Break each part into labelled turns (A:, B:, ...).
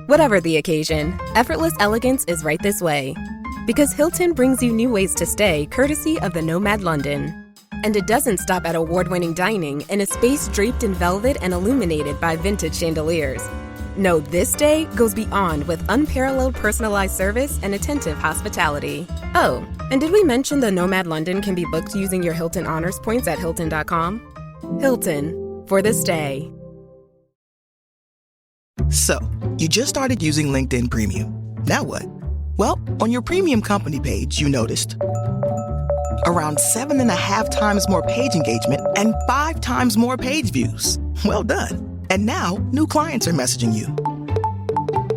A: Whatever the occasion, effortless elegance is right this way. Because Hilton brings you new ways to stay courtesy of the Nomad London. And it doesn't stop at award-winning dining in a space draped in velvet and illuminated by vintage chandeliers. No, this day goes beyond with unparalleled personalized service and attentive hospitality. Oh, and did we mention the Nomad London can be booked using your Hilton Honors points at Hilton.com? Hilton, for the stay.
B: So, you just started using LinkedIn Premium. Now what? Well, on your premium company page, you noticed around 7.5 times more page engagement and 5 times more page views. Well done. And now, new clients are messaging you.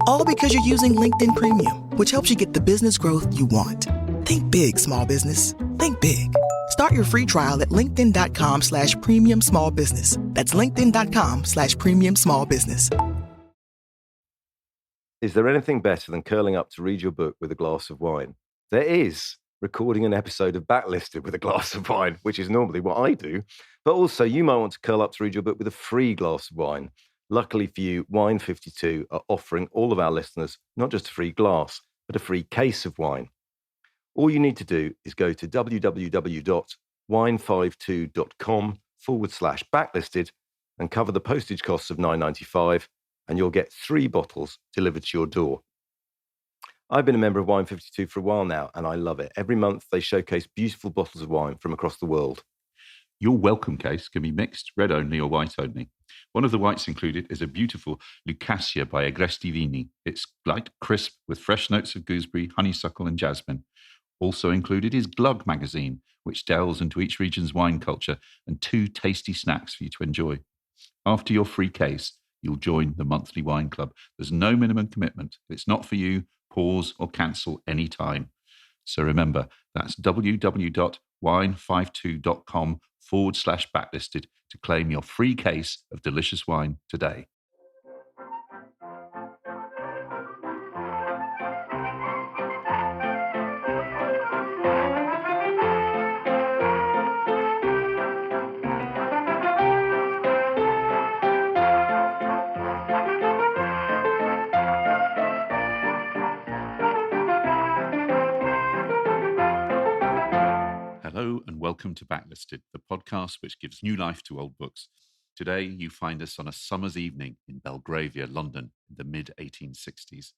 B: All because you're using LinkedIn Premium, which helps you get the business growth you want. Think big, small business. Think big. Start your free trial at linkedin.com/premium small business. That's linkedin.com/premium small business.
C: Is there anything better than curling up to read your book with a glass of wine? There is. Recording an episode of Backlisted with a glass of wine, which is normally what I do. But also, you might want to curl up to read your book with a free glass of wine. Luckily for you, Wine 52 are offering all of our listeners not just a free glass, but a free case of wine. All you need to do is go to www.wine52.com/backlisted and cover the postage costs of $9.95, and you'll get 3 bottles delivered to your door. I've been a member of Wine 52 for a while now, and I love it. Every month, they showcase beautiful bottles of wine from across the world.
D: Your welcome case can be mixed, red only or white only. One of the whites included is a beautiful Lucasia by Agresti Vini. It's light, crisp, with fresh notes of gooseberry, honeysuckle and jasmine. Also included is Glug magazine, which delves into each region's wine culture, and 2 tasty snacks for you to enjoy. After your free case, you'll join the monthly wine club. There's no minimum commitment. If it's not for you, pause or cancel any time. So remember, that's www.wine52.com/backlisted to claim your free case of delicious wine today. Hello and welcome to Backlisted, the podcast which gives new life to old books. Today you find us on a summer's evening in Belgravia, London, in the mid-1860s.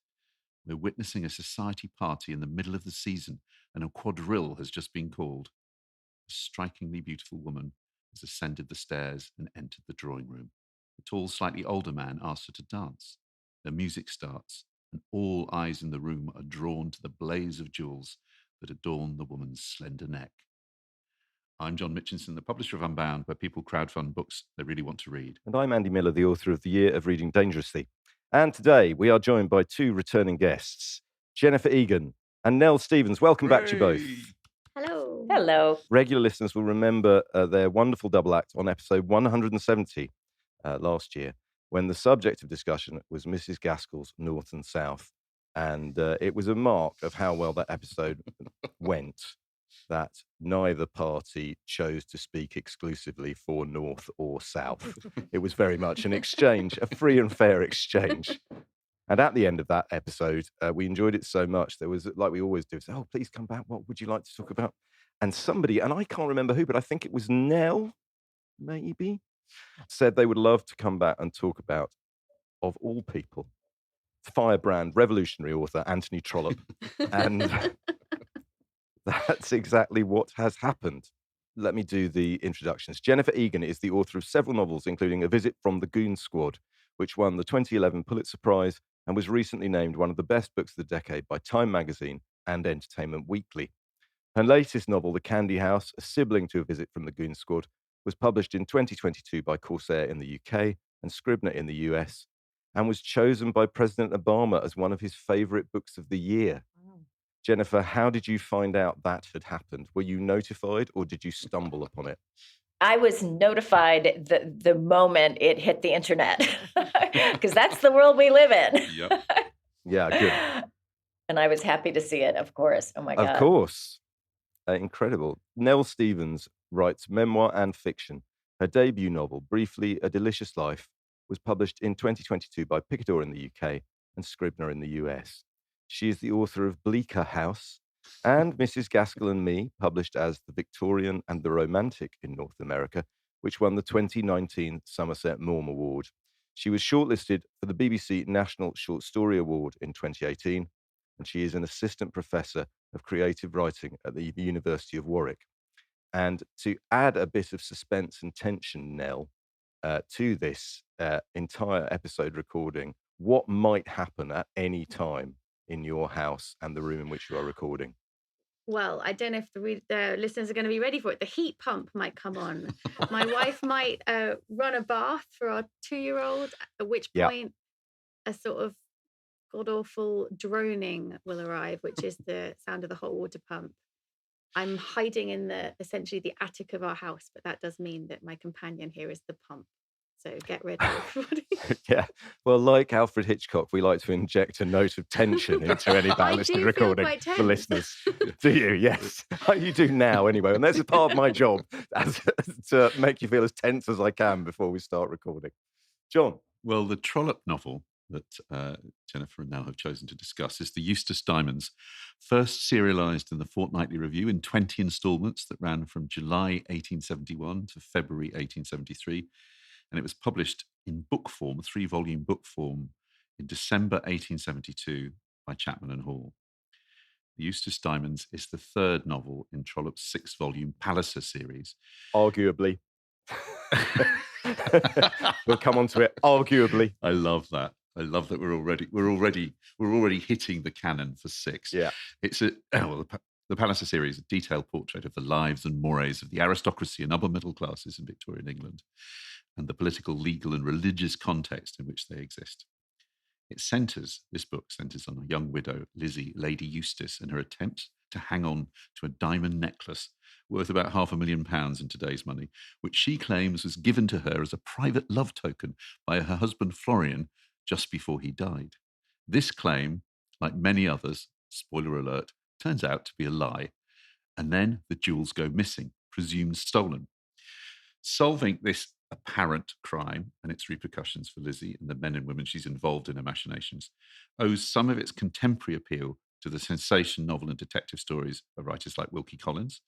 D: We're witnessing a society party in the middle of the season, and a quadrille has just been called. A strikingly beautiful woman has ascended the stairs and entered the drawing room. A tall, slightly older man asks her to dance. The music starts, and all eyes in the room are drawn to the blaze of jewels that adorn the woman's slender neck. I'm John Mitchinson, the publisher of Unbound, where people crowdfund books they really want to read.
C: And I'm Andy Miller, the author of The Year of Reading Dangerously. And today we are joined by 2 returning guests, Jennifer Egan and Nell Stevens. Welcome back to you both.
E: Hello.
F: Hello.
C: Regular listeners will remember their wonderful double act on episode 170 last year, when the subject of discussion was Mrs. Gaskell's North and South. And it was a mark of how well that episode went, that neither party chose to speak exclusively for North or South. It was very much an exchange, a free and fair exchange. And at the end of that episode, we enjoyed it so much, there was, like we always do, say, oh, please come back, what would you like to talk about? And somebody, and I can't remember who, but I think it was Nell, maybe, said they would love to come back and talk about, of all people, firebrand revolutionary author Anthony Trollope. And that's exactly what has happened. Let me do the introductions. Jennifer Egan is the author of several novels, including A Visit from the Goon Squad, which won the 2011 Pulitzer Prize and was recently named one of the best books of the decade by Time magazine and Entertainment Weekly. Her latest novel, The Candy House, a sibling to A Visit from the Goon Squad, was published in 2022 by Corsair in the UK and Scribner in the US, and was chosen by President Obama as one of his favorite books of the year. Wow. Jennifer, how did you find out that had happened? Were you notified or did you stumble upon it?
F: I was notified the moment it hit the internet, because that's the world we live in.
D: Yep.
C: Yeah, good.
F: And I was happy to see it, of course. Oh, my God.
C: Of course. Incredible. Nell Stevens writes memoir and fiction. Her debut novel, Briefly, A Delicious Life, was published in 2022 by Picador in the UK and Scribner in the US. She is the author of Bleaker House and Mrs. Gaskell and Me, published as The Victorian and the Romantic in North America, which won the 2019 Somerset Maugham Award. She was shortlisted for the BBC National Short Story Award in 2018, and she is an assistant professor of creative writing at the University of Warwick. And to add a bit of suspense and tension, Nell, to this entire episode recording, what might happen at any time in your house and the room in which you are recording?
E: Well, I don't know if the listeners are going to be ready for it. The heat pump might come on. My wife might run a bath for our 2-year-old, at which point a sort of god-awful droning will arrive, which is the sound of the hot water pump. I'm hiding in essentially the attic of our house, but that does mean that my companion here is the pump. So get ready, everybody.
C: Yeah. Well, like Alfred Hitchcock, we like to inject a note of tension into any Backlisted recording for listeners. Do you? Yes. You do now anyway. And that's a part of my job to make you feel as tense as I can before we start recording. John?
D: Well, the Trollope novel that Jennifer and Nell have chosen to discuss is the Eustace Diamonds, first serialised in the Fortnightly Review in 20 instalments that ran from July 1871 to February 1873. And it was published in book form, 3-volume book form, in December 1872 by Chapman and Hall. The Eustace Diamonds is the third novel in Trollope's 6-volume Palliser series.
C: Arguably. We'll come on to it. Arguably.
D: I love that. I love that we're already hitting the canon for 6.
C: Yeah.
D: It's the Palliser series, a detailed portrait of the lives and mores of the aristocracy and upper middle classes in Victorian England, and the political, legal, and religious context in which they exist. This book centres on a young widow, Lizzie, Lady Eustace, and her attempt to hang on to a diamond necklace worth about £500,000 in today's money, which she claims was given to her as a private love token by her husband Florian just before he died. This claim, like many others, spoiler alert, turns out to be a lie. And then the jewels go missing, presumed stolen. Solving this apparent crime and its repercussions for Lizzie and the men and women she's involved in her machinations owes some of its contemporary appeal to the sensation novel and detective stories of writers like Wilkie Collins,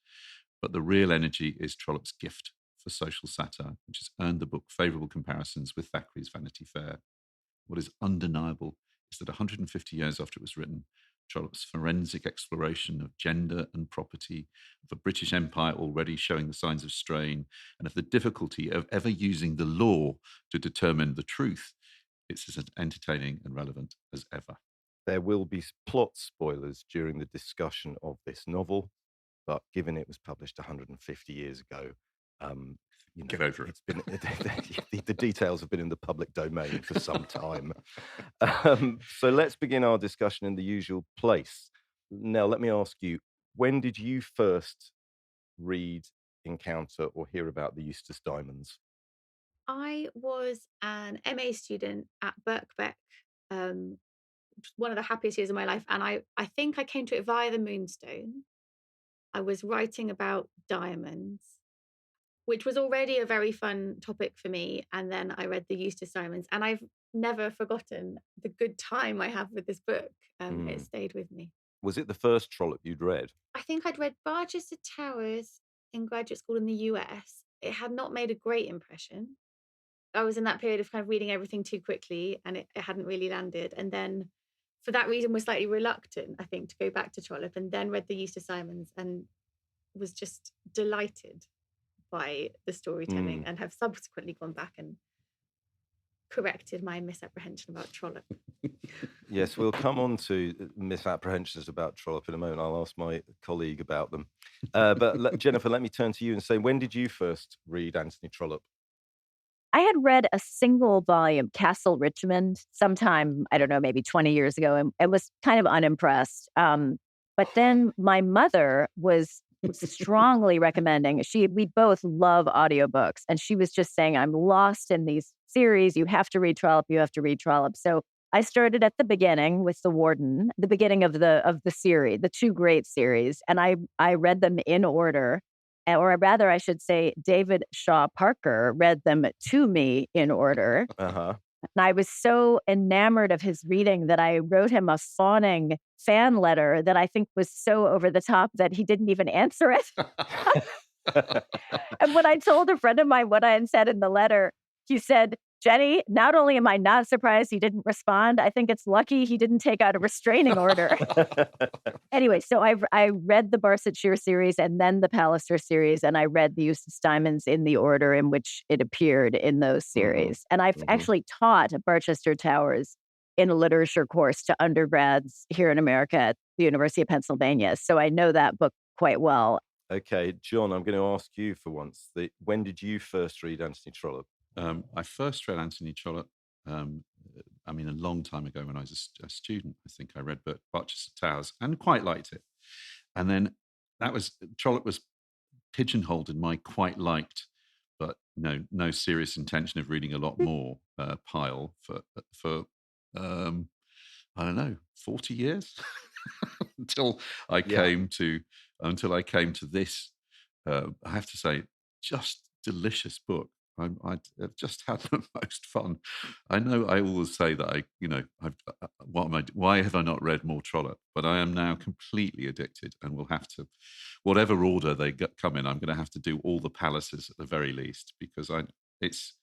D: but the real energy is Trollope's gift for social satire, which has earned the book favourable comparisons with Thackeray's Vanity Fair. What is undeniable is that 150 years after it was written, Trollope's forensic exploration of gender and property, of a British Empire already showing the signs of strain, and of the difficulty of ever using the law to determine the truth, it's as entertaining and relevant as ever.
C: There will be plot spoilers during the discussion of this novel, but given it was published 150 years ago,
D: get over it.
C: The details have been in the public domain for some time. So let's begin our discussion in the usual place. Nell, let me ask you, when did you first read, encounter, or hear about the Eustace Diamonds?
E: I was an MA student at Birkbeck, one of the happiest years of my life. And I think I came to it via the Moonstone. I was writing about diamonds, which was already a very fun topic for me. And then I read the Eustace Diamonds, and I've never forgotten the good time I have with this book. It stayed with me.
C: Was it the first Trollope you'd read?
E: I think I'd read Barchester Towers in graduate school in the US. It had not made a great impression. I was in that period of kind of reading everything too quickly, and it hadn't really landed. And then for that reason was slightly reluctant, I think, to go back to Trollope, and then read the Eustace Diamonds and was just delighted by the storytelling, and have subsequently gone back and corrected my misapprehension about Trollope.
C: Yes, we'll come on to misapprehensions about Trollope in a moment. I'll ask my colleague about them. But Jennifer, let me turn to you and say, when did you first read Anthony Trollope?
F: I had read a single volume, Castle Richmond, sometime, I don't know, maybe 20 years ago, and was kind of unimpressed. But then my mother was strongly recommending, we both love audiobooks, and she was just saying, I'm lost in these series. You have to read Trollope. You have to read Trollope. So I started at the beginning with The Warden, the beginning of the series, the 2 great series, and I read them in order. Or rather, I should say, David Shaw Parker read them to me in order. And I was so enamored of his reading that I wrote him a fawning fan letter that I think was so over the top that he didn't even answer it. And when I told a friend of mine what I had said in the letter, he said, Jenny, not only am I not surprised he didn't respond, I think it's lucky he didn't take out a restraining order. Anyway, so I read the Barsetshire series and then the Palliser series, and I read the Eustace Diamonds in the order in which it appeared in those series. And I've actually taught at Barchester Towers in a literature course to undergrads here in America at the University of Pennsylvania. So I know that book quite well.
C: Okay, John, I'm going to ask you for once. When did you first read Anthony Trollope?
D: I first read Anthony Trollope, a long time ago when I was a student. I think I read Barchester Towers and quite liked it. And then Trollope was pigeonholed in my quite liked, but no serious intention of reading a lot more pile for I don't know, 40 years until I came to this. I have to say, just delicious book. I've just had the most fun. I know I always say that why have I not read more Trollope? But I am now completely addicted, and will have to, whatever order they come in, I'm going to have to do all the Pallisers at the very least, because it's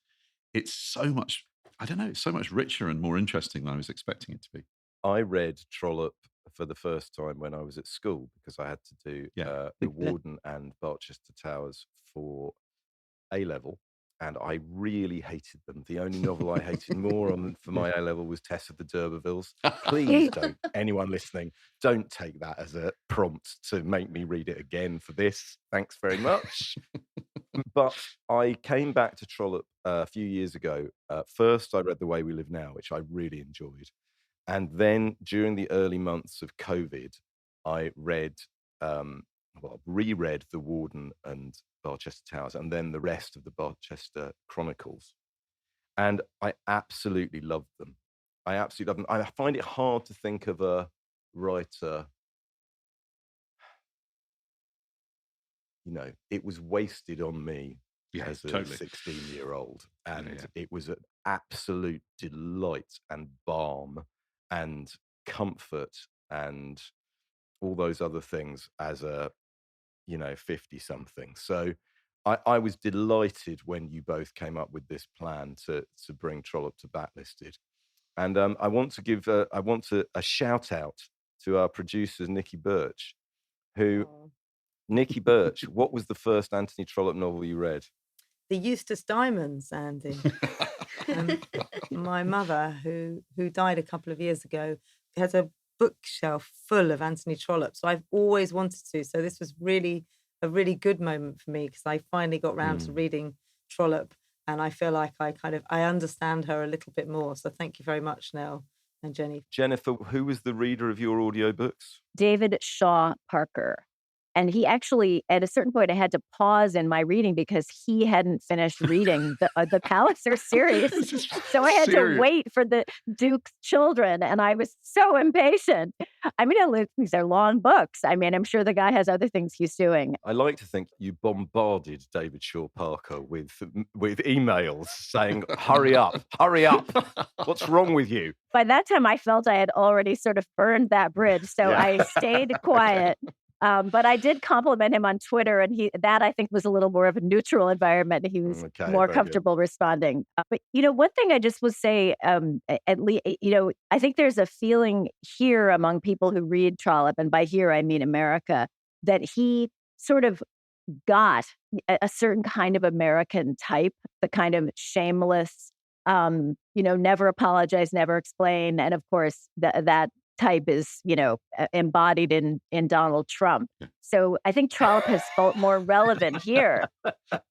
D: so much. I don't know. It's so much richer and more interesting than I was expecting it to be.
C: I read Trollope for the first time when I was at school because I had to do the Warden and Barchester Towers for A-level. And I really hated them. The only novel I hated more for my A-level was Tess of the D'Urbervilles. Please don't, anyone listening, don't take that as a prompt to make me read it again for this. Thanks very much. But I came back to Trollope a few years ago. First, I read The Way We Live Now, which I really enjoyed. And then during the early months of COVID, I reread The Warden and Barchester Towers, and then the rest of the Barchester Chronicles. And I absolutely loved them. I find it hard to think of a writer, it was wasted on me as a 16-year-old. And it was an absolute delight and balm and comfort and all those other things as a 50-something. So I was delighted when you both came up with this plan to bring Trollope to Backlisted. And I want to give a shout out to our producer, Nikki Birch, Nikki Birch, what was the first Anthony Trollope novel you read?
G: The Eustace Diamonds, Andy. My mother, who died a couple of years ago, has a bookshelf full of Anthony Trollope. So I've always wanted to. So this was really a really good moment for me because I finally got round to reading Trollope, and I feel like I understand her a little bit more. So thank you very much, Nell and Jenny.
C: Jennifer, who was the reader of your audiobooks?
F: David Shaw Parker. And he actually, at a certain point, I had to pause in my reading because he hadn't finished reading the Palliser series. So I had to wait for the Duke's Children, and I was so impatient. I mean, these are long books. I mean, I'm sure the guy has other things he's doing.
C: I like to think you bombarded David Shaw Parker with emails saying, hurry up, what's wrong with you?
F: By that time, I felt I had already sort of burned that bridge, so I stayed quiet. But I did compliment him on Twitter, and that I think was a little more of a neutral environment. He was more comfortable responding. But, one thing I just would say, at least, I think there's a feeling here among people who read Trollope, and by here I mean America, that he sort of got a certain kind of American type, the kind of shameless, never apologize, never explain. And of course, that type is, embodied in Donald Trump. So I think Trollope has felt more relevant here.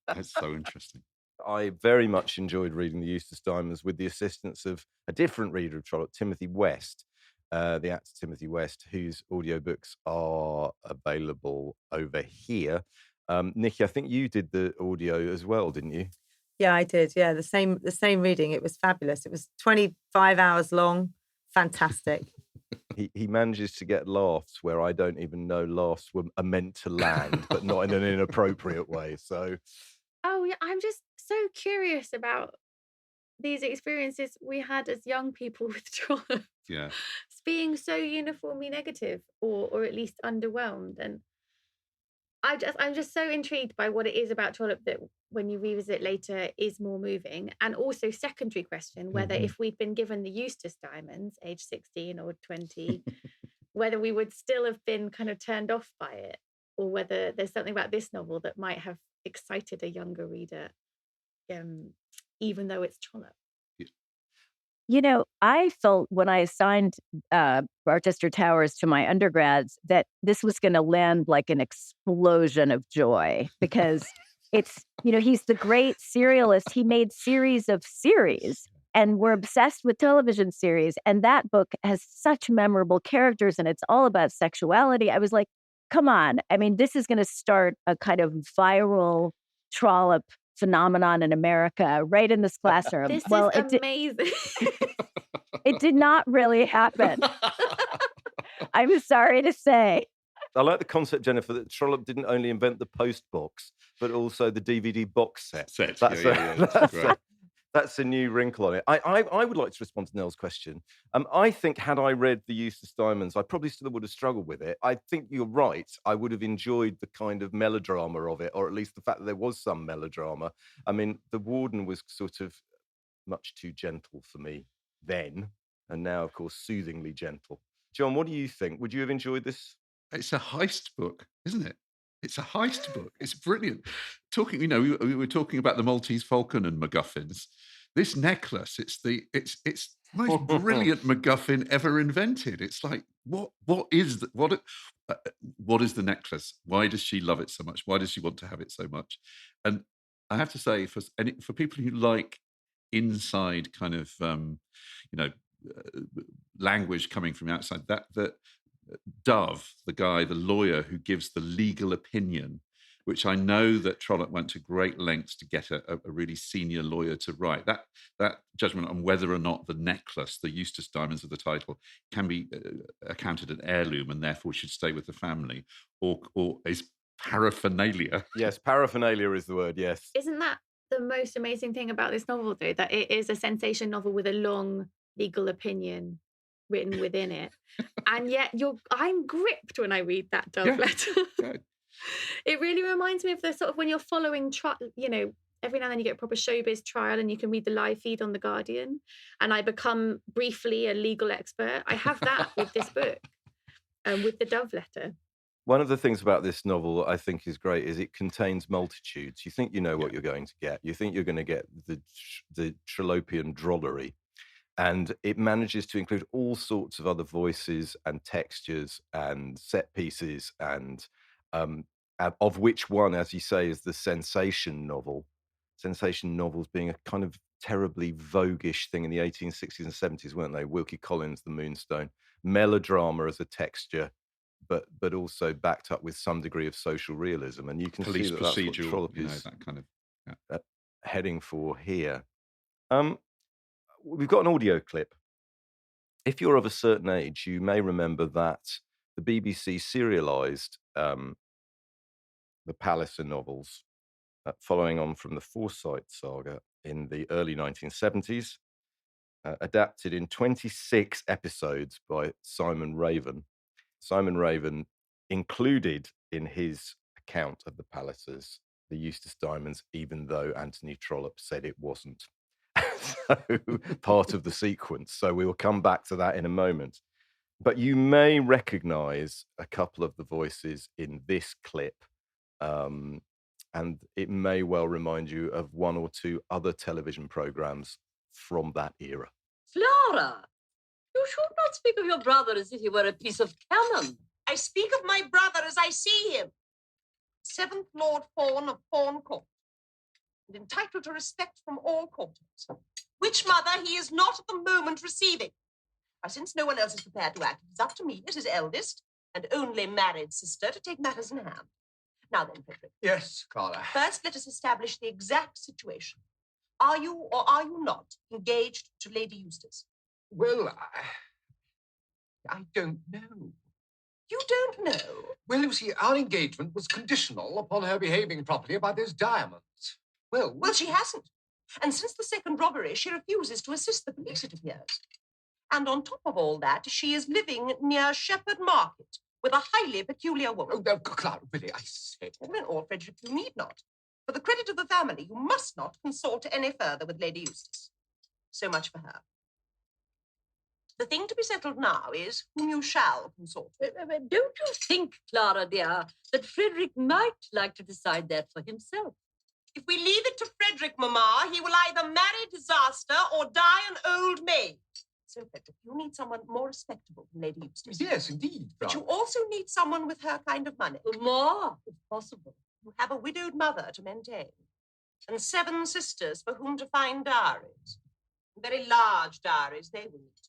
D: That's so interesting.
C: I very much enjoyed reading the Eustace Diamonds with the assistance of a different reader of Trollope, Timothy West, the actor Timothy West, whose audiobooks are available over here. Nikki, I think you did the audio as well, didn't you?
G: Yeah, I did. Yeah, the same reading. It was fabulous. It was 25 hours long. Fantastic.
C: He manages to get laughs where I don't even know laughs are meant to land, but not in an inappropriate way. So,
E: oh yeah, I'm just so curious about these experiences we had as young people with Trollope.
D: Yeah.
E: Being so uniformly negative or at least underwhelmed. And I'm just so intrigued by what it is about Trollope that when you revisit later is more moving. And also secondary question, whether if we'd been given the Eustace Diamonds, age 16 or 20, whether we would still have been kind of turned off by it, or whether there's something about this novel that might have excited a younger reader, even though it's Trollope.
F: You know, I felt when I assigned Barchester Towers to my undergrads that this was going to land like an explosion of joy because it's, you know, he's the great serialist. He made series of series and we're obsessed with television series. And that book has such memorable characters and it's all about sexuality. I was like, come on. I mean, this is going to start a kind of viral Trollope phenomenon in America right in this classroom.
E: This is amazing.
F: It did not really happen. I'm sorry to say.
C: I like the concept, Jennifer, that Trollope didn't only invent the post box, but also the DVD box set. That's a new wrinkle on it. I would like to respond to Nell's question. I think had I read the Eustace Diamonds, I probably still would have struggled with it. I think you're right. I would have enjoyed the kind of melodrama of it, or at least the fact that there was some melodrama. I mean, the warden was sort of much too gentle for me then, and now, of course, soothingly gentle. John, what do you think? Would you have enjoyed this?
D: It's a heist book, isn't it? It's a heist book. It's brilliant. Talking, you know, we were talking about the Maltese Falcon and MacGuffins. This necklace, it's the most brilliant MacGuffin ever invented. It's like, what is the necklace? Why does she love it so much? Why does she want to have it so much? And I have to say, for people who like inside kind of, language coming from outside, that Dove, the lawyer who gives the legal opinion, which I know that Trollope went to great lengths to get a really senior lawyer to write, that judgment on whether or not the necklace, the Eustace Diamonds of the title, can be accounted an heirloom and therefore should stay with the family, or is paraphernalia.
C: Yes, paraphernalia is the word, yes.
E: Isn't that the most amazing thing about this novel, though, that it is a sensation novel with a long legal opinion written within it, and yet I'm gripped when I read that Dove letter.
D: Yeah.
E: It really reminds me of the sort of when you're following, every now and then you get a proper showbiz trial and you can read the live feed on The Guardian, and I become briefly a legal expert. I have that with this book, with the Dove letter.
C: One of the things about this novel I think is great is it contains multitudes. You think you know what you're going to get. You think you're going to get the Trollopian drollery. And it manages to include all sorts of other voices and textures and set pieces, and of which one, as you say, is the sensation novel. Sensation novels being a kind of terribly voguish thing in the 1860s and 70s, weren't they? Wilkie Collins, The Moonstone. Melodrama as a texture, but also backed up with some degree of social realism. And you can
D: Police
C: see that's what
D: procedural,
C: Trollope is
D: that kind of
C: heading for here. We've got an audio clip. If you're of a certain age, you may remember that the BBC serialised the Palliser novels, following on from the Forsyte saga in the early 1970s, adapted in 26 episodes by Simon Raven. Simon Raven included in his account of the Pallisers the Eustace Diamonds, even though Anthony Trollope said it wasn't. So part of the sequence. So we will come back to that in a moment. But you may recognize a couple of the voices in this clip, and it may well remind you of one or two other television programs from that era.
H: Flora, you should not speak of your brother as if he were a piece of cannon.
I: I speak of my brother as I see him. 7th Lord Fawn of Fawn Court, and entitled to respect from all courtiers, which mother he is not at the moment receiving. Now, since no one else is prepared to act, it is up to me, as his eldest and only married sister, to take matters in hand. Now then, Frederick.
J: Yes, Clara.
I: First, let us establish the exact situation. Are you or are you not engaged to Lady Eustace?
J: Well, I don't know.
I: You don't know?
J: Well, you see, our engagement was conditional upon her behaving properly about those diamonds. Well,
I: she hasn't. And since the second robbery, she refuses to assist the police, it appears. And on top of all that, she is living near Shepherd Market with a highly peculiar woman.
J: Oh, Clara, really, I say.
I: Well, in all, Frederick, you need not. For the credit of the family, you must not consort any further with Lady Eustace. So much for her. The thing to be settled now is whom you shall consort with.
H: Don't you think, Clara, dear, that Frederick might like to decide that for himself?
I: If we leave it to Frederick, Mamma, he will either marry disaster or die an old maid. So, Frederick, you need someone more respectable than Lady Eustace.
J: Yes, indeed.
I: But you also need someone with her kind of money.
H: More, if possible.
I: You have a widowed mother to maintain, and 7 sisters for whom to find dowries. Very large dowries they will need.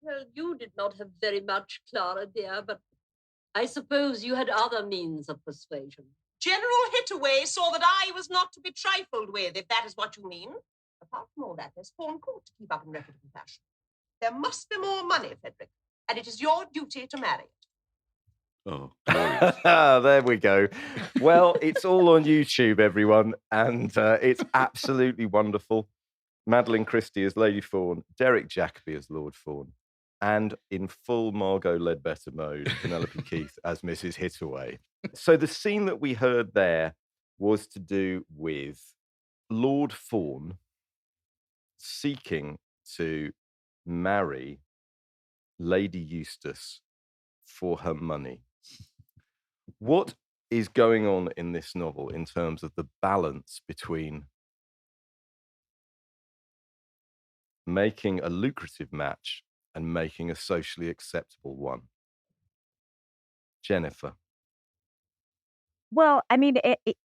H: Well, you did not have very much, Clara, dear, but I suppose you had other means of persuasion.
I: General Hittaway saw that I was not to be trifled with, if that is what you mean. Apart from all that, there's Fawn Court to keep up in reputable fashion. There must be more money, Frederick, and it is your duty to marry it.
D: Oh,
C: There we go. Well, it's all on YouTube, everyone, and it's absolutely wonderful. Madeline Christie as Lady Fawn, Derek Jacobi as Lord Fawn, and in full Margot Ledbetter mode, Penelope Keith as Mrs. Hittaway. So the scene that we heard there was to do with Lord Fawn seeking to marry Lady Eustace for her money. What is going on in this novel in terms of the balance between making a lucrative match and making a socially acceptable one? Jennifer.
F: Well, I mean,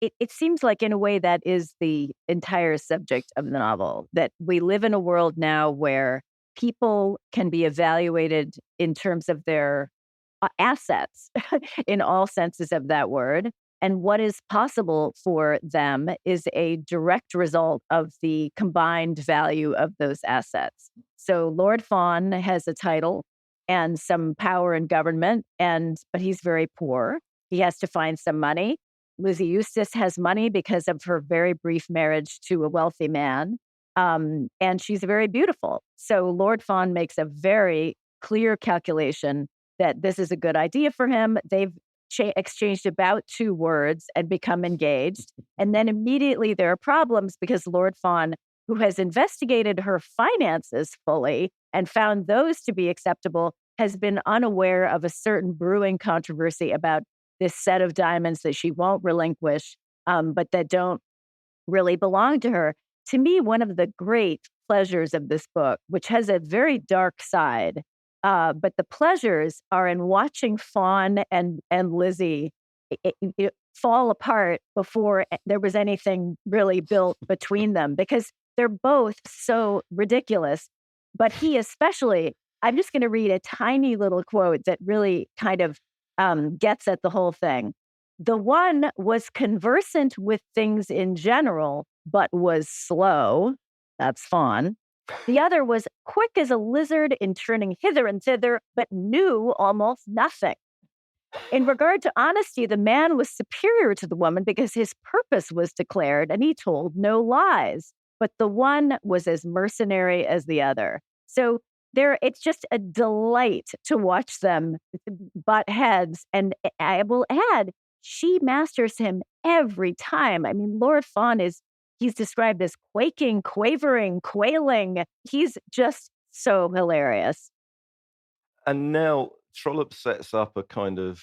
F: it seems like in a way that is the entire subject of the novel, that we live in a world now where people can be evaluated in terms of their assets in all senses of that word. And what is possible for them is a direct result of the combined value of those assets. So Lord Fawn has a title and some power in government, but he's very poor. He has to find some money. Lizzie Eustace has money because of her very brief marriage to a wealthy man. And she's very beautiful. So Lord Fawn makes a very clear calculation that this is a good idea for him. They've exchanged about 2 words and become engaged. And then immediately there are problems because Lord Fawn, who has investigated her finances fully and found those to be acceptable, has been unaware of a certain brewing controversy about this set of diamonds that she won't relinquish, but that don't really belong to her. To me, one of the great pleasures of this book, which has a very dark side, but the pleasures are in watching Fawn and Lizzie fall apart before there was anything really built between them, because they're both so ridiculous. But he especially, I'm just going to read a tiny little quote that really kind of gets at the whole thing. The one was conversant with things in general, but was slow. That's Fawn. The other was quick as a lizard in turning hither and thither, but knew almost nothing. In regard to honesty, the man was superior to the woman because his purpose was declared and he told no lies. But the one was as mercenary as the other. So it's just a delight to watch them butt heads. And I will add, she masters him every time. I mean, Lord Fawn he's described as quaking, quavering, quailing. He's just so hilarious.
C: And now Trollope sets up a kind of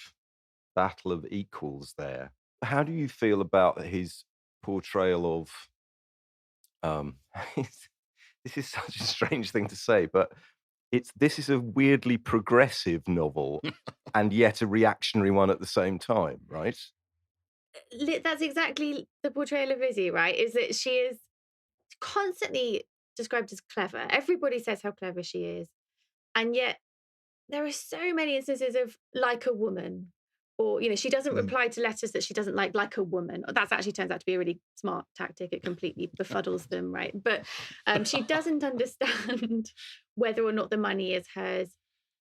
C: battle of equals there. How do you feel about his portrayal of this is such a strange thing to say, but this is a weirdly progressive novel and yet a reactionary one at the same time, right?
E: That's exactly the portrayal of Lizzie, right? Is that she is constantly described as clever. Everybody says how clever she is. And yet there are so many instances of like a woman, or, she doesn't reply to letters that she doesn't like a woman. That actually turns out to be a really smart tactic. It completely befuddles them, right? But she doesn't understand whether or not the money is hers,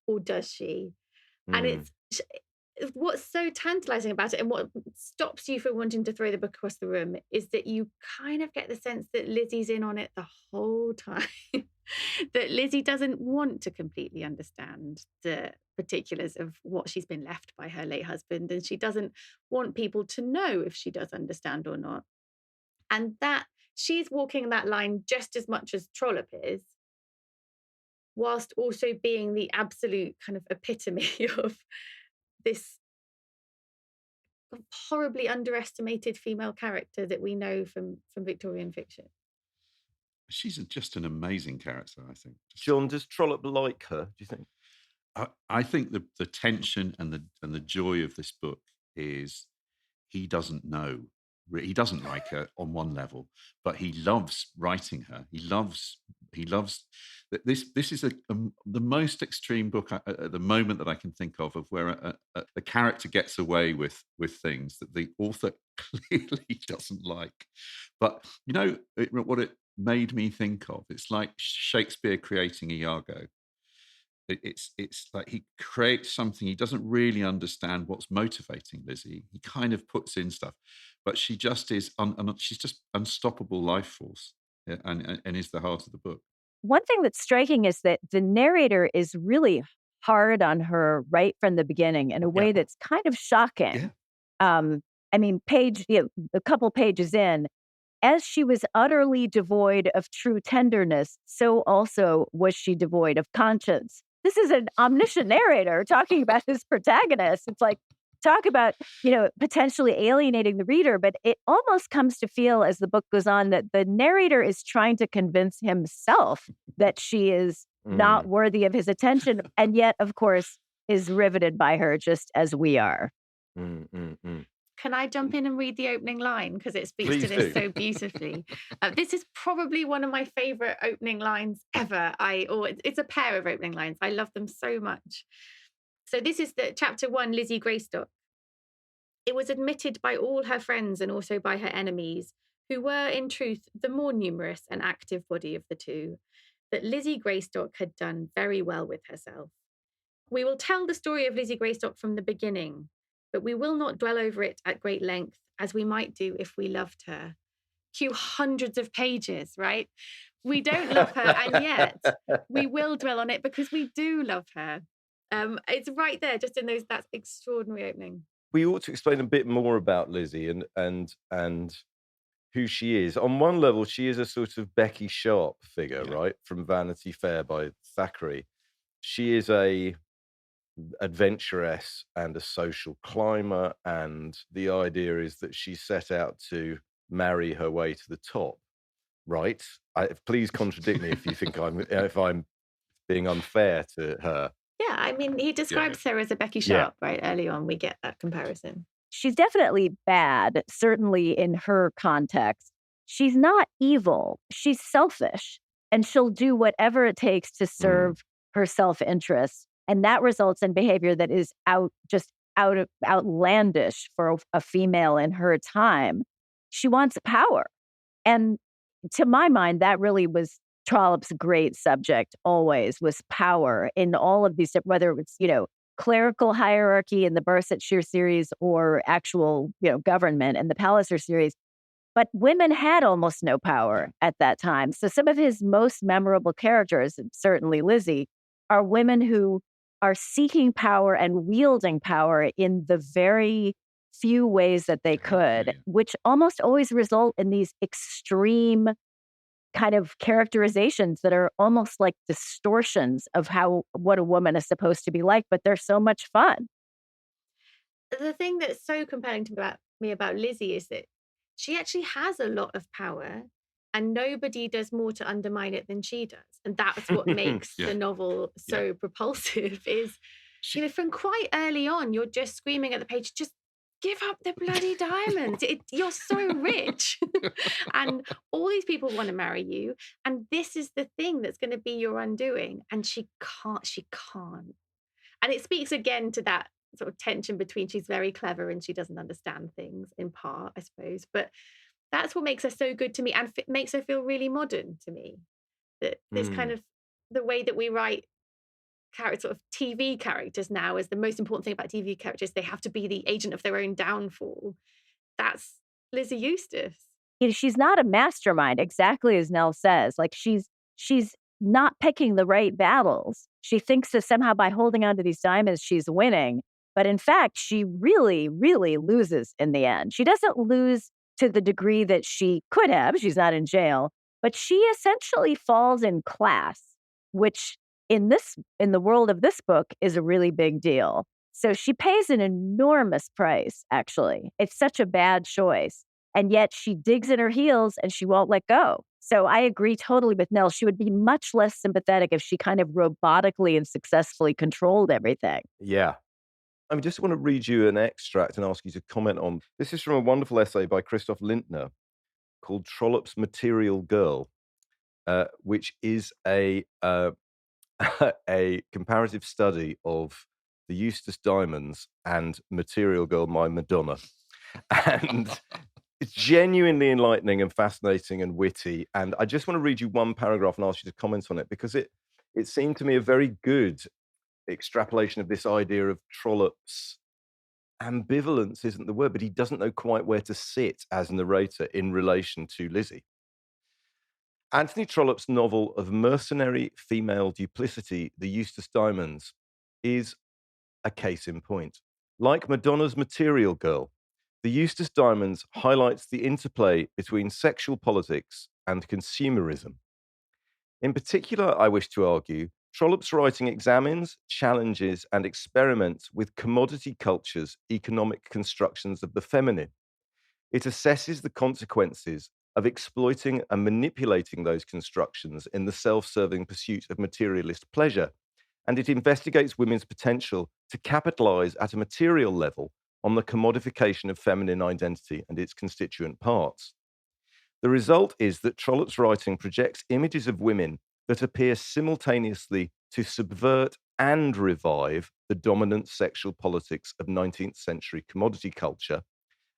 E: or does she? And what's so tantalizing about it and what stops you from wanting to throw the book across the room is that you kind of get the sense that Lizzie's in on it the whole time. That Lizzie doesn't want to completely understand the particulars of what she's been left by her late husband, and she doesn't want people to know if she does understand or not. And that she's walking that line just as much as Trollope is, whilst also being the absolute kind of epitome of this horribly underestimated female character that we know from Victorian fiction.
D: She's just an amazing character, I think.
C: John, does Trollope like her, do you think?
D: I think the tension and the joy of this book is he doesn't know. He doesn't like her on one level, but he loves writing her. He loves this. This is the most extreme book at the moment that I can think of where a character gets away with things that the author clearly doesn't like. But what it made me think of, it's like Shakespeare creating Iago. It's like he creates something, he doesn't really understand what's motivating Lizzie. He kind of puts in stuff, but she just is she's just unstoppable life force, and is the heart of the book.
F: One thing that's striking is that the narrator is really hard on her right from the beginning in a way that's kind of shocking. Yeah. I mean, a couple pages in, as she was utterly devoid of true tenderness, so also was she devoid of conscience. This is an omniscient narrator talking about his protagonist. It's like, talk about, potentially alienating the reader, but it almost comes to feel as the book goes on that the narrator is trying to convince himself that she is not worthy of his attention, and yet, of course, is riveted by her just as we are.
E: Can I jump in and read the opening line? Because it speaks to this so beautifully. This is probably one of my favorite opening lines ever. It's a pair of opening lines. I love them so much. So this is the chapter 1, Lizzie Greystock. It was admitted by all her friends and also by her enemies, who were in truth the more numerous and active body of the two, that Lizzie Greystock had done very well with herself. We will tell the story of Lizzie Greystock from the beginning, but we will not dwell over it at great length, as we might do if we loved her. Cue hundreds of pages, right? We don't love her, and yet we will dwell on it because we do love her. It's right there, just in that extraordinary opening.
C: We ought to explain a bit more about Lizzie and who she is. On one level, she is a sort of Becky Sharp figure, right, from Vanity Fair by Thackeray. She is a adventuress and a social climber, and the idea is that she set out to marry her way to the top, right? Please contradict me if you think if I'm being unfair to her.
E: Yeah, I mean, he describes her as a Becky Sharp, right? Early on, we get that comparison.
F: She's definitely bad, certainly in her context. She's not evil. She's selfish, and she'll do whatever it takes to serve her self-interest. And that results in behavior that is outlandish for a female in her time. She wants power. And to my mind, that really was Trollope's great subject always, was power in all of these, whether it's, clerical hierarchy in the Barsetshire series or actual, government in the Palliser series. But women had almost no power at that time. So some of his most memorable characters, and certainly Lizzie, are women who are seeking power and wielding power in the very few ways that they could, which almost always result in these extreme kind of characterizations that are almost like distortions of what a woman is supposed to be like, but they're so much fun.
E: The thing that's so compelling to me about Lizzie is that she actually has a lot of power, and nobody does more to undermine it than she does. And that's what makes the novel so propulsive is, from quite early on, you're just screaming at the page, just give up the bloody diamonds. You're so rich. And all these people want to marry you. And this is the thing that's going to be your undoing. And she can't. And it speaks again to that sort of tension between she's very clever and she doesn't understand things in part, I suppose. But that's what makes her so good to me and makes her feel really modern to me. That this kind of the way that we write sort of TV characters now as the most important thing about TV characters. They have to be the agent of their own downfall. That's Lizzie Eustace.
F: She's not a mastermind, exactly as Nell says. Like she's not picking the right battles. She thinks that somehow by holding on to these diamonds, she's winning. But in fact, she really, really loses in the end. She doesn't lose to the degree that she could have. She's not in jail, but she essentially falls in class, which in the world of this book is a really big deal. So she pays an enormous price, actually. It's such a bad choice. And yet she digs in her heels and she won't let go. So I agree totally with Nell. She would be much less sympathetic if she kind of robotically and successfully controlled everything.
C: Yeah. I just want to read you an extract and ask you to comment on. This is from a wonderful essay by Christoph Lindner called Trollope's Material Girl, which is a a comparative study of the Eustace Diamonds and Material Girl by Madonna. And it's genuinely enlightening and fascinating and witty. And I just want to read you one paragraph and ask you to comment on it, because it seemed to me a very good extrapolation of this idea of Trollope's ambivalence isn't the word, but he doesn't know quite where to sit as narrator in relation to Lizzie. Anthony Trollope's novel of mercenary female duplicity, The Eustace Diamonds, is a case in point. Like Madonna's Material Girl, The Eustace Diamonds highlights the interplay between sexual politics and consumerism. In particular, I wish to argue, Trollope's writing examines, challenges, and experiments with commodity culture's economic constructions of the feminine. It assesses the consequences of exploiting and manipulating those constructions in the self-serving pursuit of materialist pleasure, and it investigates women's potential to capitalize at a material level on the commodification of feminine identity and its constituent parts. The result is that Trollope's writing projects images of women that appear simultaneously to subvert and revive the dominant sexual politics of 19th century commodity culture,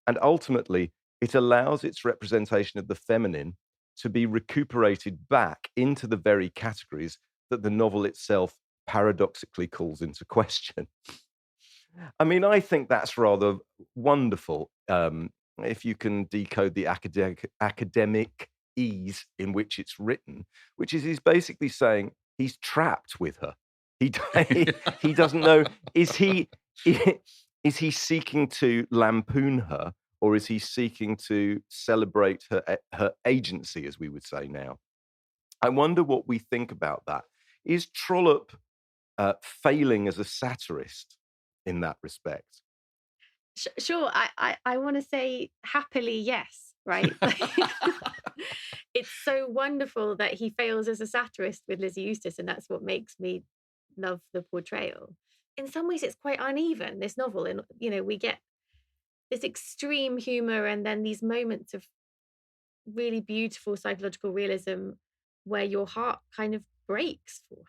C: and ultimately it allows its representation of the feminine to be recuperated back into the very categories that the novel itself paradoxically calls into question. I mean, I think that's rather wonderful, if you can decode the academic ease in which it's written, which is he's basically saying he's trapped with her. He doesn't know, is he seeking to lampoon her, or is he seeking to celebrate her agency, as we would say now? I wonder what we think about that. Is Trollope failing as a satirist in that respect?
E: Sure. I want to say happily yes, right? It's so wonderful that he fails as a satirist with Lizzie Eustace, and that's what makes me love the portrayal. In some ways, it's quite uneven, this novel. And, we get this extreme humor and then these moments of really beautiful psychological realism where your heart kind of breaks for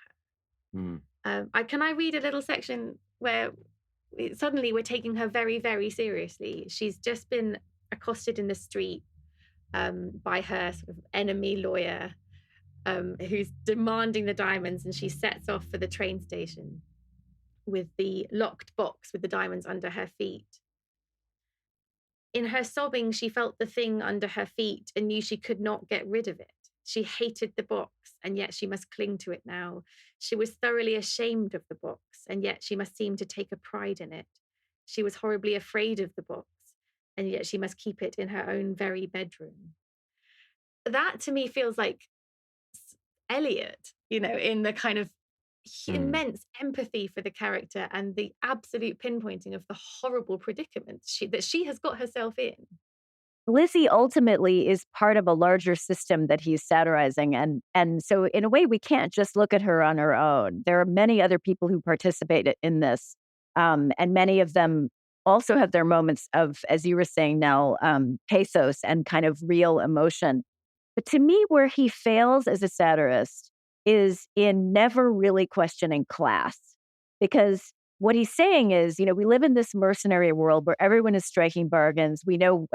E: her. Can I read a little section where suddenly we're taking her very, very seriously? She's just been accosted in the street by her sort of enemy lawyer who's demanding the diamonds, and she sets off for the train station with the locked box with the diamonds under her feet. In her sobbing, she felt the thing under her feet and knew she could not get rid of it. She hated the box, and yet she must cling to it now. She was thoroughly ashamed of the box, and yet she must seem to take a pride in it. She was horribly afraid of the box, and yet she must keep it in her own very bedroom. That to me feels like Eliot, in the kind of immense empathy for the character and the absolute pinpointing of the horrible predicament that she has got herself in.
F: Lizzie ultimately is part of a larger system that he's satirizing. And so in a way, we can't just look at her on her own. There are many other people who participate in this. And many of them also have their moments of, as you were saying now, pathos and kind of real emotion. But to me, where he fails as a satirist is in never really questioning class. Because what he's saying is, we live in this mercenary world where everyone is striking bargains. We know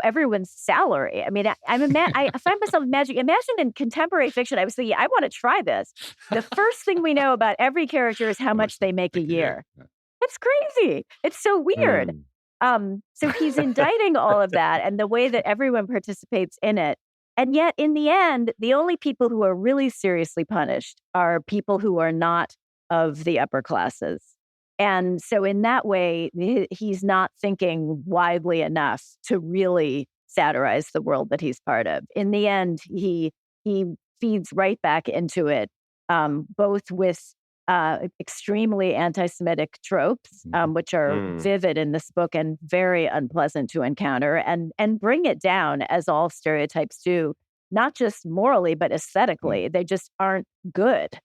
F: everyone's salary. I mean, I find myself imagine in contemporary fiction. I was thinking, I want to try this. The first thing we know about every character is how much they make a year.
D: Yeah.
F: It's crazy. It's so weird. So he's indicting all of that and the way that everyone participates in it. And yet, in the end, the only people who are really seriously punished are people who are not of the upper classes. And so in that way, he's not thinking widely enough to really satirize the world that he's part of. In the end, he feeds right back into it, both with extremely anti-Semitic tropes, which are vivid in this book and very unpleasant to encounter, and bring it down, as all stereotypes do, not just morally, but aesthetically. They just aren't good.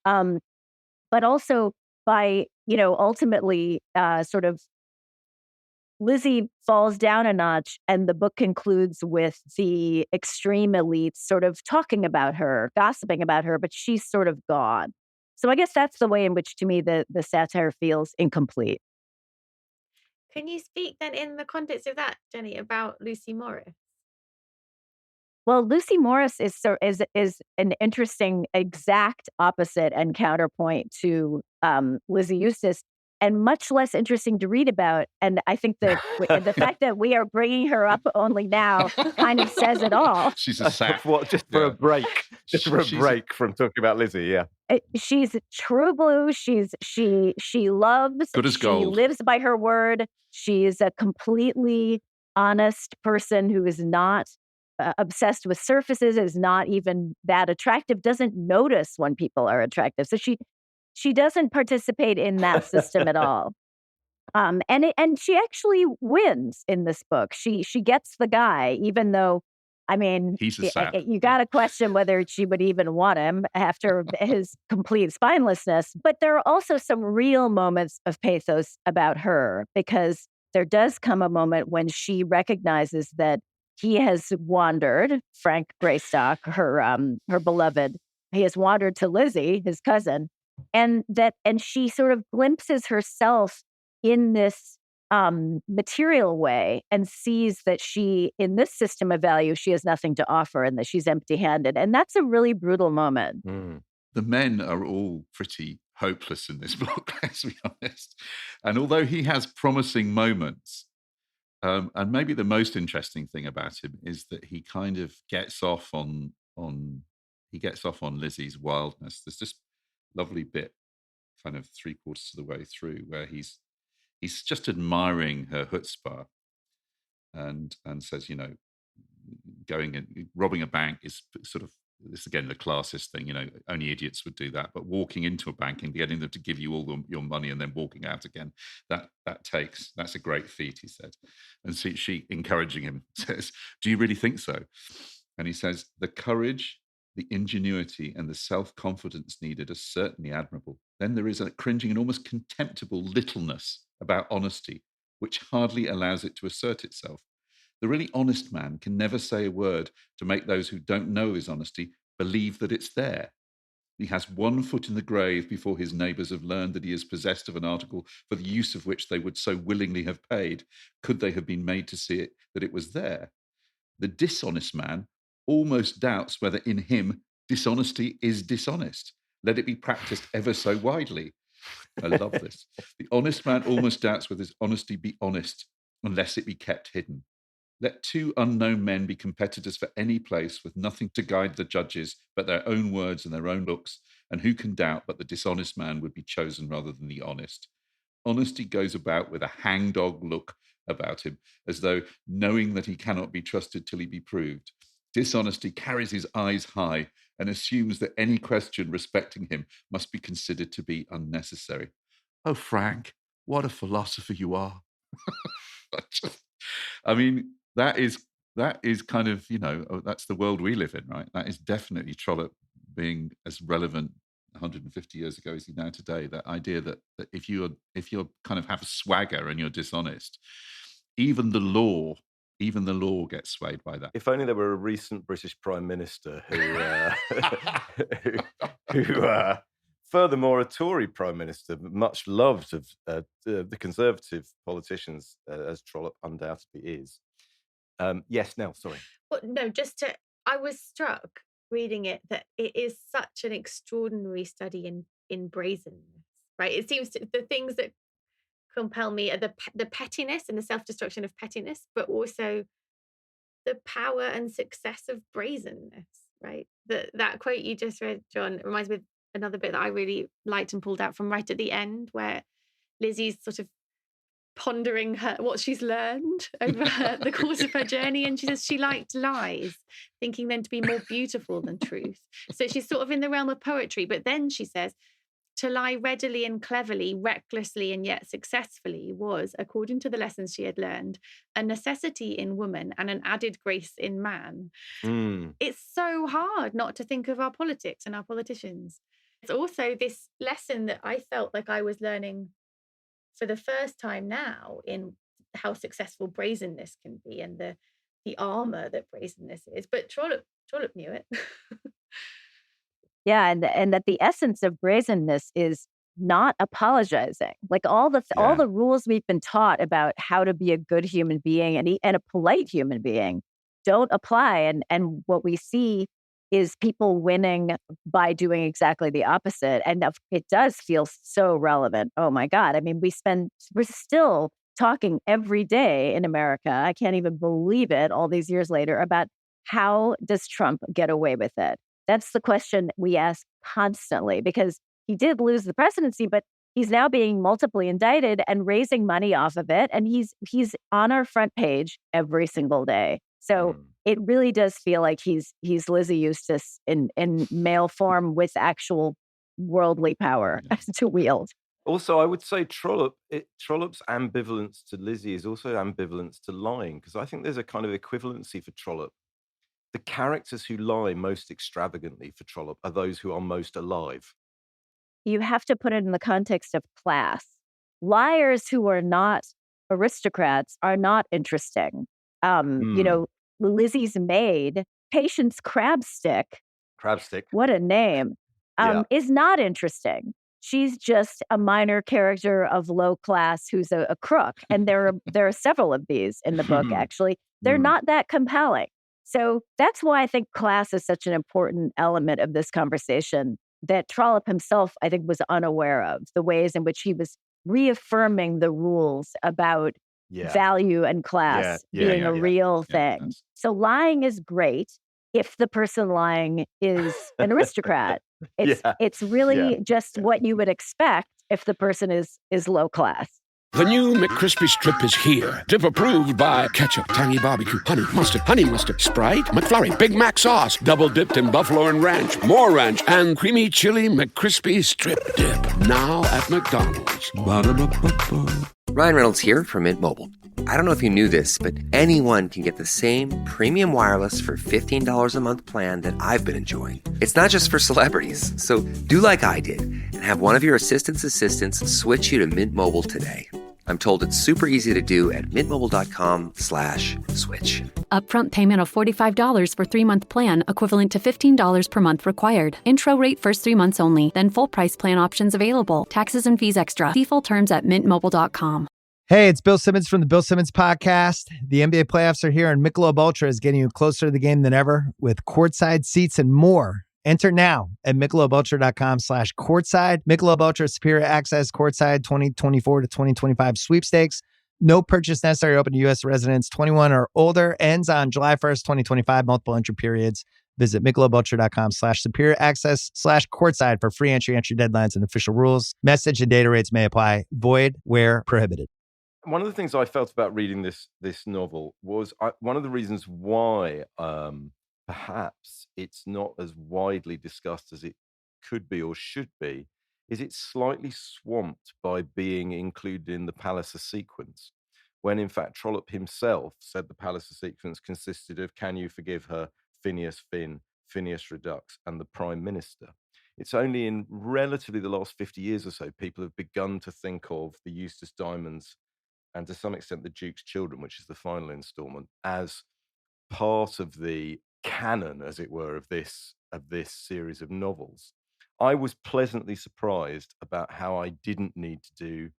F: But also by, ultimately sort of Lizzie falls down a notch, and the book concludes with the extreme elites sort of talking about her, gossiping about her, but she's sort of gone. So I guess that's the way in which, to me, the satire feels incomplete.
E: Can you speak then in the context of that, Jenny, about Lucy Morris?
F: Well, Lucy Morris is an interesting exact opposite and counterpoint to Lizzie Eustace, and much less interesting to read about. And I think that the fact that we are bringing her up only now kind of says it all.
D: She's a sap.
C: Just for a break. Just for a break from talking about Lizzie, yeah.
F: She's true blue. She loves.
D: Good as gold.
F: She lives by her word. She is a completely honest person who is not obsessed with surfaces, is not even that attractive, doesn't notice when people are attractive. So she doesn't participate in that system at all. And she actually wins in this book. She gets the guy, even though, I mean,
D: he's a sap.
F: You got to question whether she would even want him after his complete spinelessness. But there are also some real moments of pathos about her, because there does come a moment when she recognizes that he has wandered, Frank Greystock, her beloved. He has wandered to Lizzie, his cousin, and she sort of glimpses herself in this material way and sees that she, in this system of value, she has nothing to offer and that she's empty-handed. And that's a really brutal moment.
D: The men are all pretty hopeless in this book, let's be honest. And although he has promising moments, and maybe the most interesting thing about him is that he kind of gets off on Lizzie's wildness. There's this lovely bit, kind of 3/4 of the way through, where he's just admiring her chutzpah, and says, going and robbing a bank is sort of, this again, the classist thing, only idiots would do that. But walking into a bank and getting them to give you all your money and then walking out again, that's a great feat, he said. And so she, encouraging him, says, "Do you really think so?" And he says, "The courage, the ingenuity, and the self-confidence needed are certainly admirable. Then there is a cringing and almost contemptible littleness about honesty, which hardly allows it to assert itself. The really honest man can never say a word to make those who don't know his honesty believe that it's there. He has one foot in the grave before his neighbours have learned that he is possessed of an article for the use of which they would so willingly have paid, could they have been made to see it, that it was there. The dishonest man almost doubts whether in him dishonesty is dishonest. Let it be practiced ever so widely." I love this. "The honest man almost doubts whether his honesty be honest, unless it be kept hidden. Let two unknown men be competitors for any place, with nothing to guide the judges but their own words and their own looks, and who can doubt but the dishonest man would be chosen rather than the honest? Honesty goes about with a hangdog look about him, as though knowing that he cannot be trusted till he be proved. Dishonesty carries his eyes high and assumes that any question respecting him must be considered to be unnecessary." Oh, Frank, what a philosopher you are. I mean, that is kind of, that's the world we live in, right? That is definitely Trollope being as relevant 150 years ago as he now today. That idea that if you're kind of have a swagger and you're dishonest, even the law gets swayed by that.
C: If only there were a recent British Prime Minister who furthermore, a Tory Prime Minister, much loved of the Conservative politicians, as Trollope undoubtedly is. Yes, Nell, sorry.
E: Well, no, I was struck reading it that it is such an extraordinary study in brazenness, right? It seems the things that compel me are the pettiness and the self-destruction of pettiness, but also the power and success of brazenness, right? That quote you just read, John, reminds me of another bit that I really liked and pulled out from right at the end, where Lizzie's sort of pondering what she's learned over the course of her journey, and she says she liked lies, thinking them to be more beautiful than truth. So she's sort of in the realm of poetry, but then she says to lie readily and cleverly, recklessly and yet successfully was, according to the lessons she had learned, a necessity in woman and an added grace in man. It's so hard not to think of our politics and our politicians. It's also this lesson that I felt like I was learning for the first time now in how successful brazenness can be and the armor that brazenness is. But Trollope knew it.
F: Yeah, and that the essence of brazenness is not apologizing. Like all the rules we've been taught about how to be a good human being and a polite human being don't apply. And what we see is people winning by doing exactly the opposite. And it does feel so relevant. Oh my God. I mean, we're still talking every day in America. I can't even believe it all these years later about how does Trump get away with it? That's the question we ask constantly, because he did lose the presidency, but he's now being multiply indicted and raising money off of it. And he's on our front page every single day. So it really does feel like he's Lizzie Eustace in male form with actual worldly power to wield.
C: Also, I would say Trollope's ambivalence to Lizzie is also ambivalence to lying, because I think there's a kind of equivalency for Trollope. The characters who lie most extravagantly for Trollope are those who are most alive.
F: You have to put it in the context of class. Liars who are not aristocrats are not interesting. You know, Lizzie's maid, Patience Crabstick. What a name. Is not interesting. She's just a minor character of low class who's a crook. And there are several of these in the book, actually. They're not that compelling. So that's why I think class is such an important element of this conversation that Trollope himself, I think, was unaware of, the ways in which he was reaffirming the rules about value and class being a real thing. So lying is great if the person lying is an aristocrat. It's really just what you would expect if the person is low class.
K: The new McCrispy Strip is here. Dip approved by ketchup, tangy barbecue, honey mustard, Sprite, McFlurry, Big Mac sauce, double dipped in buffalo and ranch, more ranch, and creamy chili McCrispy Strip Dip. Now at McDonald's. Ba-da-ba-ba-ba.
L: Ryan Reynolds here from Mint Mobile. I don't know if you knew this, but anyone can get the same premium wireless for $15 a month plan that I've been enjoying. It's not just for celebrities. So do like I did and have one of your assistants switch you to Mint Mobile today. I'm told it's super easy to do at mintmobile.com/switch.
M: Upfront payment of $45 for 3-month plan, equivalent to $15 per month required. Intro rate first 3 months only, then full price plan options available. Taxes and fees extra. See full terms at mintmobile.com.
N: Hey, it's Bill Simmons from the Bill Simmons Podcast. The NBA playoffs are here, and Michelob Ultra is getting you closer to the game than ever with courtside seats and more. Enter now at MichelobUltra.com/courtside. Michelob Ultra Superior Access Courtside 2024 to 2025 sweepstakes. No purchase necessary. Open to U.S. residents 21 or older. Ends on July 1st, 2025. Multiple entry periods. Visit MichelobUltra.com/superior access/courtside for free entry deadlines, and official rules. Message and data rates may apply. Void where prohibited.
C: One of the things I felt about reading this novel was one of the reasons why perhaps it's not as widely discussed as it could be or should be, is it's slightly swamped by being included in the Palliser sequence, when in fact Trollope himself said the Palliser sequence consisted of Can You Forgive Her, Phineas Finn, Phineas Redux, and the Prime Minister. It's only in relatively the last 50 years or so people have begun to think of the Eustace Diamonds and to some extent the Duke's Children, which is the final installment, as part of the canon, as it were, of this series of novels. I was pleasantly surprised about how I didn't need to do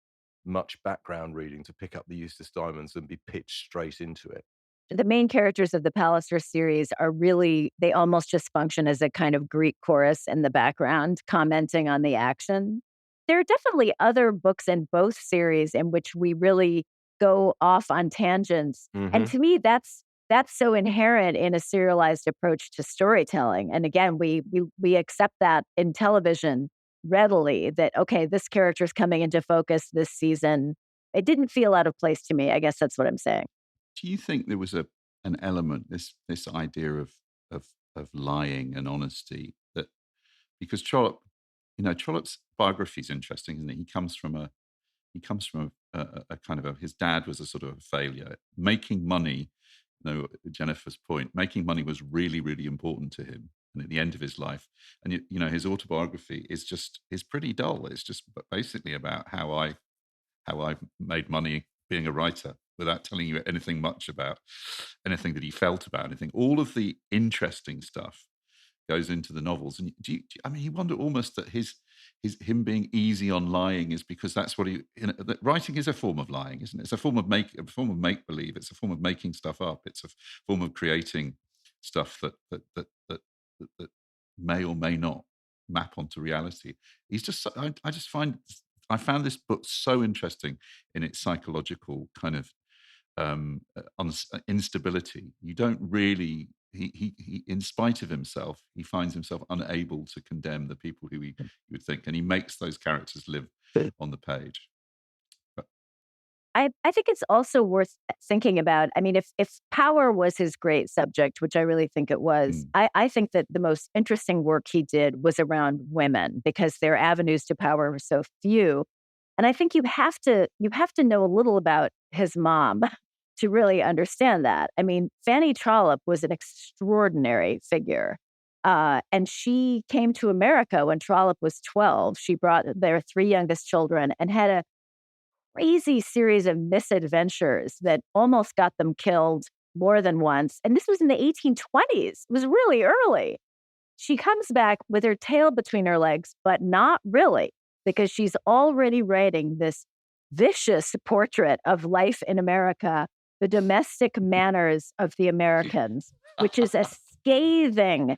C: much background reading to pick up the Eustace Diamonds and be pitched straight into it.
F: The main characters of the Palliser series are really, they almost just function as a kind of Greek chorus in the background, commenting on the action. There are definitely other books in both series in which we really go off on tangents. And to me, that's so inherent in a serialized approach to storytelling. And again, we accept that in television readily, that, okay, this character is coming into focus this season. It didn't feel out of place to me. I guess that's what I'm saying.
D: Do you think there was an element, this idea of lying and honesty, that because Trollope, Trollope's biography is interesting, isn't it? He comes from a kind of his dad was a sort of a failure. Making money, Jennifer's point, making money was really, really important to him. And at the end of his life, and his autobiography is pretty dull. It's just basically about how I made money being a writer, without telling you anything much about anything that he felt about anything. All of the interesting stuff goes into the novels. And you wonder almost that him being easy on lying is because that's what that writing is a form of lying, isn't it? It's a form of make believe. It's a form of making stuff up. It's a form of creating stuff that may or may not map onto reality. I found this book so interesting in its psychological kind of instability. You don't really, he in spite of himself, he finds himself unable to condemn the people who you would think, and he makes those characters live on the page.
F: I think it's also worth thinking about. I mean, if power was his great subject, which I really think it was, I think that the most interesting work he did was around women, because their avenues to power were so few. And I think you have to know a little about his mom to really understand that. I mean, Fanny Trollope was an extraordinary figure. And she came to America when Trollope was 12. She brought their 3 youngest children and had a crazy series of misadventures that almost got them killed more than once. And this was in the 1820s. It was really early. She comes back with her tail between her legs, but not really, because she's already writing this vicious portrait of life in America, the domestic manners of the Americans, which is a scathing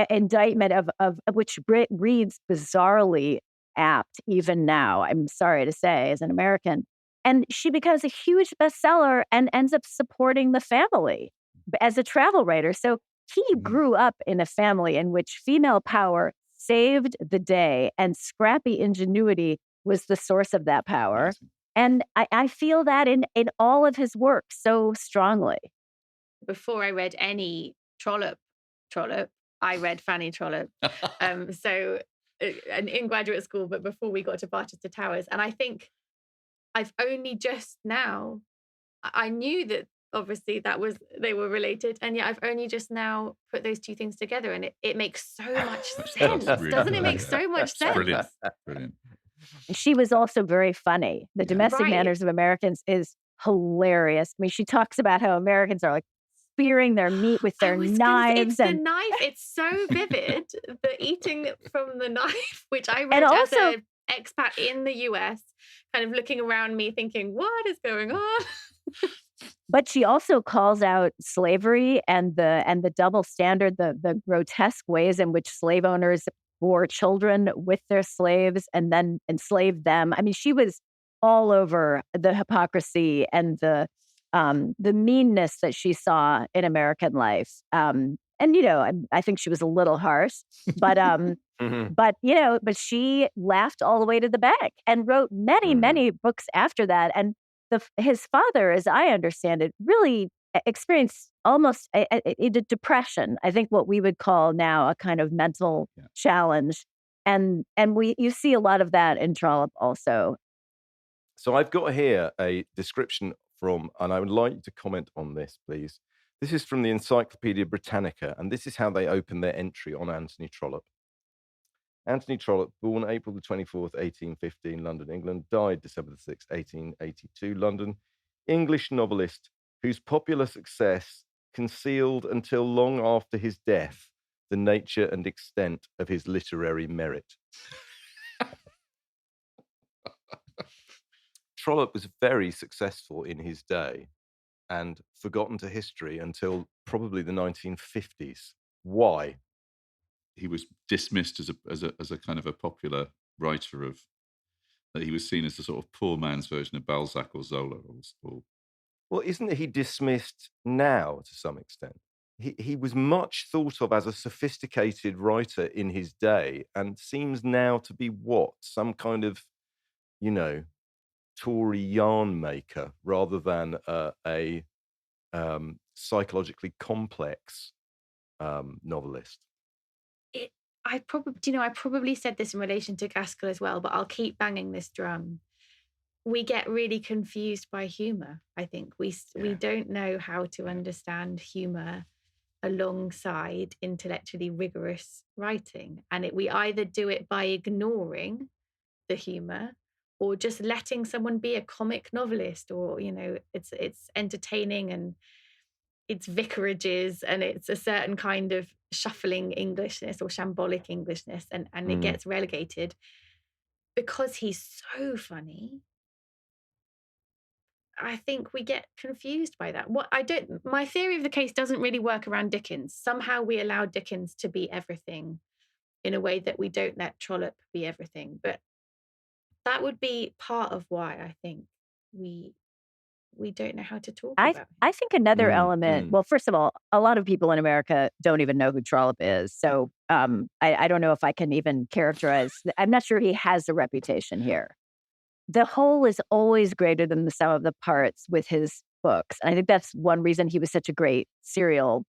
F: indictment of which reads bizarrely apt even now, I'm sorry to say, as an American. And she becomes a huge bestseller and ends up supporting the family as a travel writer. So he grew up in a family in which female power saved the day, and scrappy ingenuity was the source of that power. Amazing. And I feel that in all of his work so strongly.
E: Before I read any Trollope, I read Fanny Trollope. And in graduate school, but before we got to Barchester Towers. And I think I've only just now, I knew that obviously they were related, and yet I've only just now put those two things together, and it makes so much sense. Doesn't it make so much sense?
D: Brilliant.
F: She was also very funny. The domestic manners of Americans is hilarious. I mean, she talks about how Americans are like spearing their meat with their knives.
E: The knife, it's so vivid, the eating from the knife, which I read as an expat in the US, kind of looking around me thinking, what is going on?
F: But she also calls out slavery and the double standard, the grotesque ways in which slave owners bore children with their slaves and then enslaved them. I mean, she was all over the hypocrisy and the meanness that she saw in American life. And, I think she was a little harsh, but, but she laughed all the way to the bank and wrote many, many books after that. And his father, as I understand it, really experienced almost a depression. I think what we would call now a kind of mental challenge. And you see a lot of that in Trollope also.
C: So I've got here a description from, and I would like you to comment on this, please. This is from the Encyclopedia Britannica, and this is how they open their entry on Anthony Trollope. Anthony Trollope, born April the 24th, 1815, London, England, died December the 6th, 1882, London, English novelist whose popular success concealed until long after his death the nature and extent of his literary merit. Trollope was very successful in his day and forgotten to history until probably the 1950s. Why?
D: He was dismissed as a kind of a popular writer of that. He was seen as the sort of poor man's version of Balzac or Zola.
C: Well, isn't he dismissed now to some extent? He was much thought of as a sophisticated writer in his day and seems now to be what? Some kind of, Tory yarn maker rather than a psychologically complex novelist.
E: I probably said this in relation to Gaskell as well, but I'll keep banging this drum. We get really confused by humor. I think we don't know how to understand humor alongside intellectually rigorous writing, and we either do it by ignoring the humor or just letting someone be a comic novelist, or it's entertaining and it's vicarages and it's a certain kind of shuffling Englishness or shambolic Englishness, and it gets relegated because he's so funny. I think we get confused by that. My theory of the case doesn't really work around Dickens. Somehow we allow Dickens to be everything in a way that we don't let Trollope be everything. But that would be part of why I think we don't know how to talk about him.
F: I think another element, well, first of all, a lot of people in America don't even know who Trollope is. So I don't know if I can even characterize, I'm not sure he has a reputation here. The whole is always greater than the sum of the parts with his books. And I think that's one reason he was such a great serial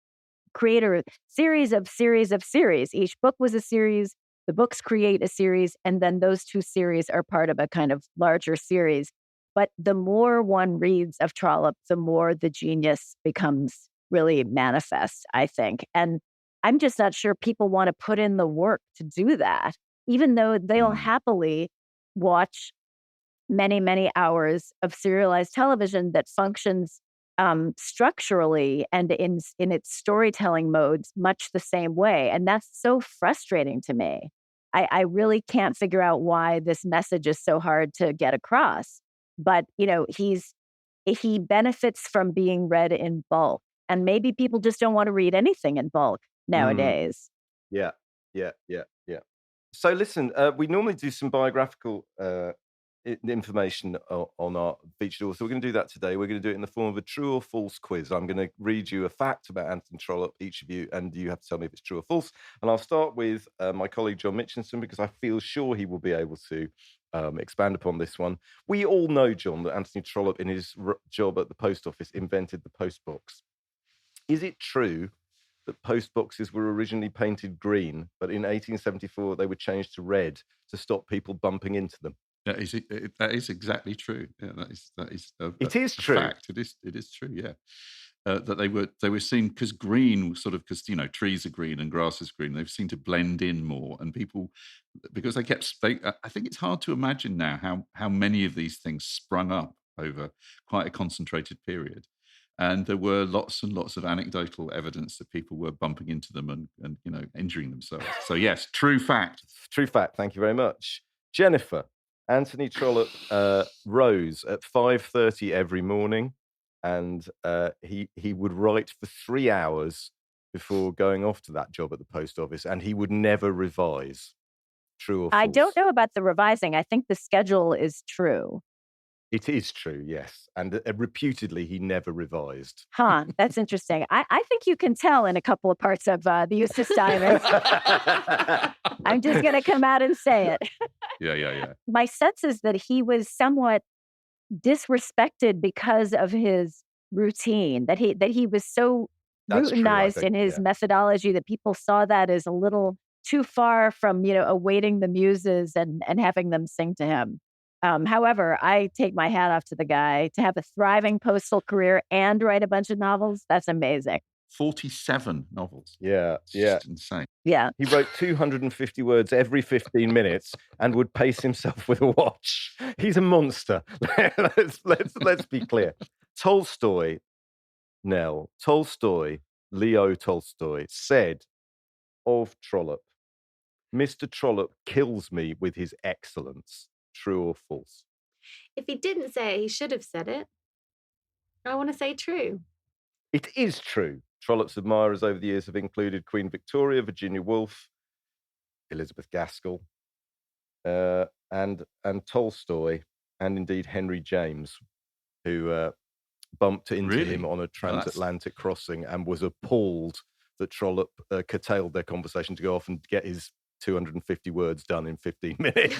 F: creator. Series of series. Each book was a series. The books create a series. And then those two series are part of a kind of larger series. But the more one reads of Trollope, the more the genius becomes really manifest, I think. And I'm just not sure people want to put in the work to do that, even though they'll happily watch many, many hours of serialized television that functions structurally and in its storytelling modes much the same way. And that's so frustrating to me. I really can't figure out why this message is so hard to get across. But, he benefits from being read in bulk. And maybe people just don't want to read anything in bulk nowadays.
C: Yeah. So listen, we normally do some biographical information on our featured author. We're going to do that today. We're going to do it in the form of a true or false quiz. I'm going to read you a fact about Anthony Trollope, each of you, and you have to tell me if it's true or false. And I'll start with my colleague John Mitchinson, because I feel sure he will be able to expand upon this one. We all know, John, that Anthony Trollope, in his job at the post office, invented the post box. Is it true that post boxes were originally painted green, but in 1874 they were changed to red to stop people bumping into them?
D: That is exactly true. Yeah, that is
C: it is true.
D: Fact. It is true. Yeah, that they were seen because green, sort of, because trees are green and grass is green. They've seemed to blend in more, and people, because I think it's hard to imagine now how many of these things sprung up over quite a concentrated period. And there were lots and lots of anecdotal evidence that people were bumping into them and injuring themselves. So yes, true fact.
C: True fact. Thank you very much, Jennifer. Anthony Trollope rose at 5:30 every morning, and he would write for 3 hours before going off to that job at the post office, and he would never revise. True or false?
F: I don't know about the revising. I think the schedule is true.
C: It is true, yes. And reputedly, he never revised.
F: Huh, that's interesting. I think you can tell in a couple of parts of the Eustace Diamonds. I'm just going to come out and say it.
D: Yeah.
F: My sense is that he was somewhat disrespected because of his routine, that he was so routinized in his methodology that people saw that as a little too far from, awaiting the muses and having them sing to him. However, I take my hat off to the guy. To have a thriving postal career and write a bunch of novels, that's amazing.
D: 47 novels.
C: Yeah.
D: Just insane.
F: Yeah.
C: He wrote 250 words every 15 minutes and would pace himself with a watch. He's a monster. Let's be clear. Leo Tolstoy said of Trollope. Mr. Trollope kills me with his excellence. True or false?
E: If he didn't say it, he should have said it. I want to say true.
C: It is true. Trollope's admirers over the years have included Queen Victoria, Virginia Woolf, Elizabeth Gaskell, and Tolstoy, and indeed Henry James, who bumped into him on a transatlantic crossing and was appalled that Trollope curtailed their conversation to go off and get his 250 words done in 15 minutes.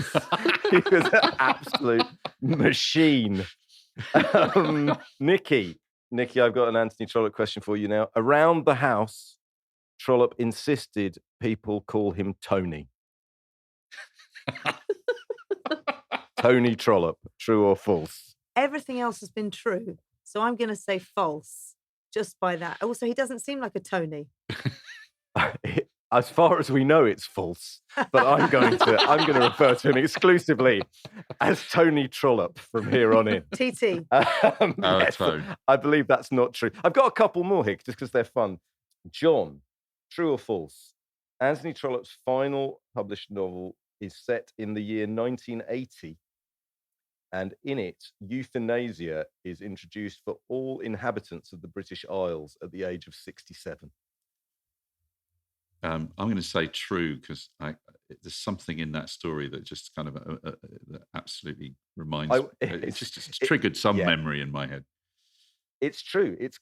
C: He was an absolute machine. Nikki, I've got an Anthony Trollope question for you now. Around the house, Trollope insisted people call him Tony. Tony Trollope, true or false?
G: Everything else has been true. So I'm going to say false just by that. Also, he doesn't seem like a Tony.
C: As far as we know, it's false. But I'm going to refer to him exclusively as Tony Trollope from here on in.
G: TT.
C: Yes, I believe that's not true. I've got a couple more here just because they're fun. John, true or false? Anthony Trollope's final published novel is set in the year 1980. And in it, euthanasia is introduced for all inhabitants of the British Isles at the age of 67.
D: I'm going to say true because there's something in that story that just kind of that absolutely reminds me. It's just triggered some memory in my head.
C: It's true. It's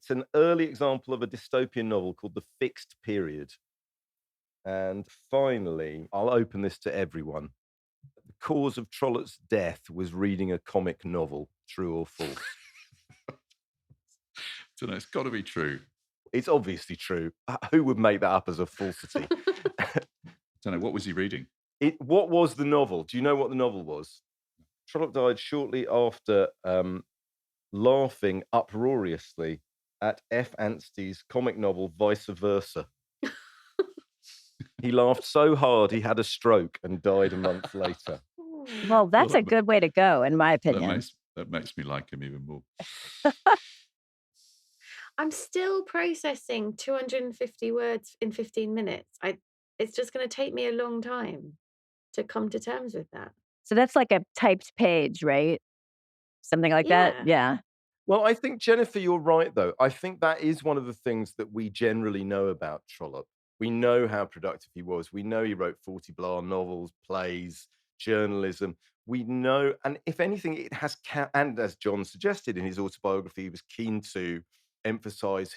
C: an early example of a dystopian novel called The Fixed Period. And finally, I'll open this to everyone. The cause of Trollope's death was reading a comic novel. True or false?
D: So it's got to be true.
C: It's obviously true. Who would make that up as a falsity?
D: Don't know. What was he reading?
C: What was the novel? Do you know what the novel was? Trollope died shortly after laughing uproariously at F. Anstey's comic novel Vice Versa. He laughed so hard he had a stroke and died a month later.
F: Well, that's a good way to go, in my opinion.
D: That makes me like him even more.
E: I'm still processing 250 words in 15 minutes. It's just going to take me a long time to come to terms with that.
F: So that's like a typed page, right? Something like that? Yeah.
C: Well, I think, Jennifer, you're right, though. I think that is one of the things that we generally know about Trollope. We know how productive he was. We know he wrote 40 blah novels, plays, journalism. We know, and if anything, it has, and as John suggested in his autobiography, he was keen to emphasize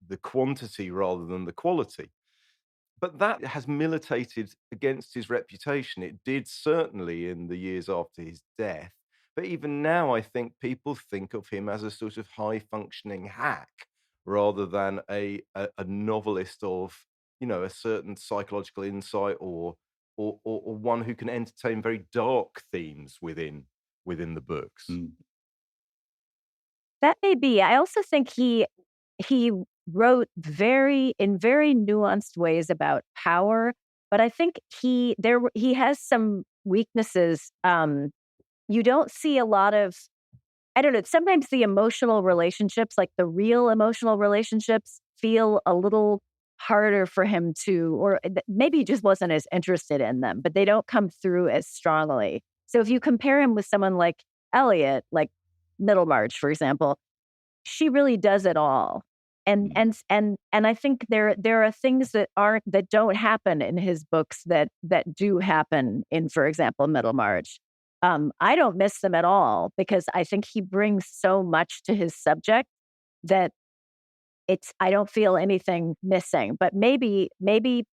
C: the quantity rather than the quality. But that has militated against his reputation. It did certainly in the years after his death. But even now, I think people think of him as a sort of high-functioning hack rather than a novelist of, a certain psychological insight or one who can entertain very dark themes within the books.
D: Mm.
F: That may be. I also think he wrote in very nuanced ways about power, but I think he has some weaknesses. You don't see a lot of, I don't know, sometimes the emotional relationships, like the real emotional relationships, feel a little harder for him or maybe he just wasn't as interested in them, but they don't come through as strongly. So if you compare him with someone like Eliot, like Middlemarch, for example, she really does it all. And I think there are things that don't happen in his books that do happen in, for example, Middlemarch. I don't miss them at all because I think he brings so much to his subject that I don't feel anything missing. But maybe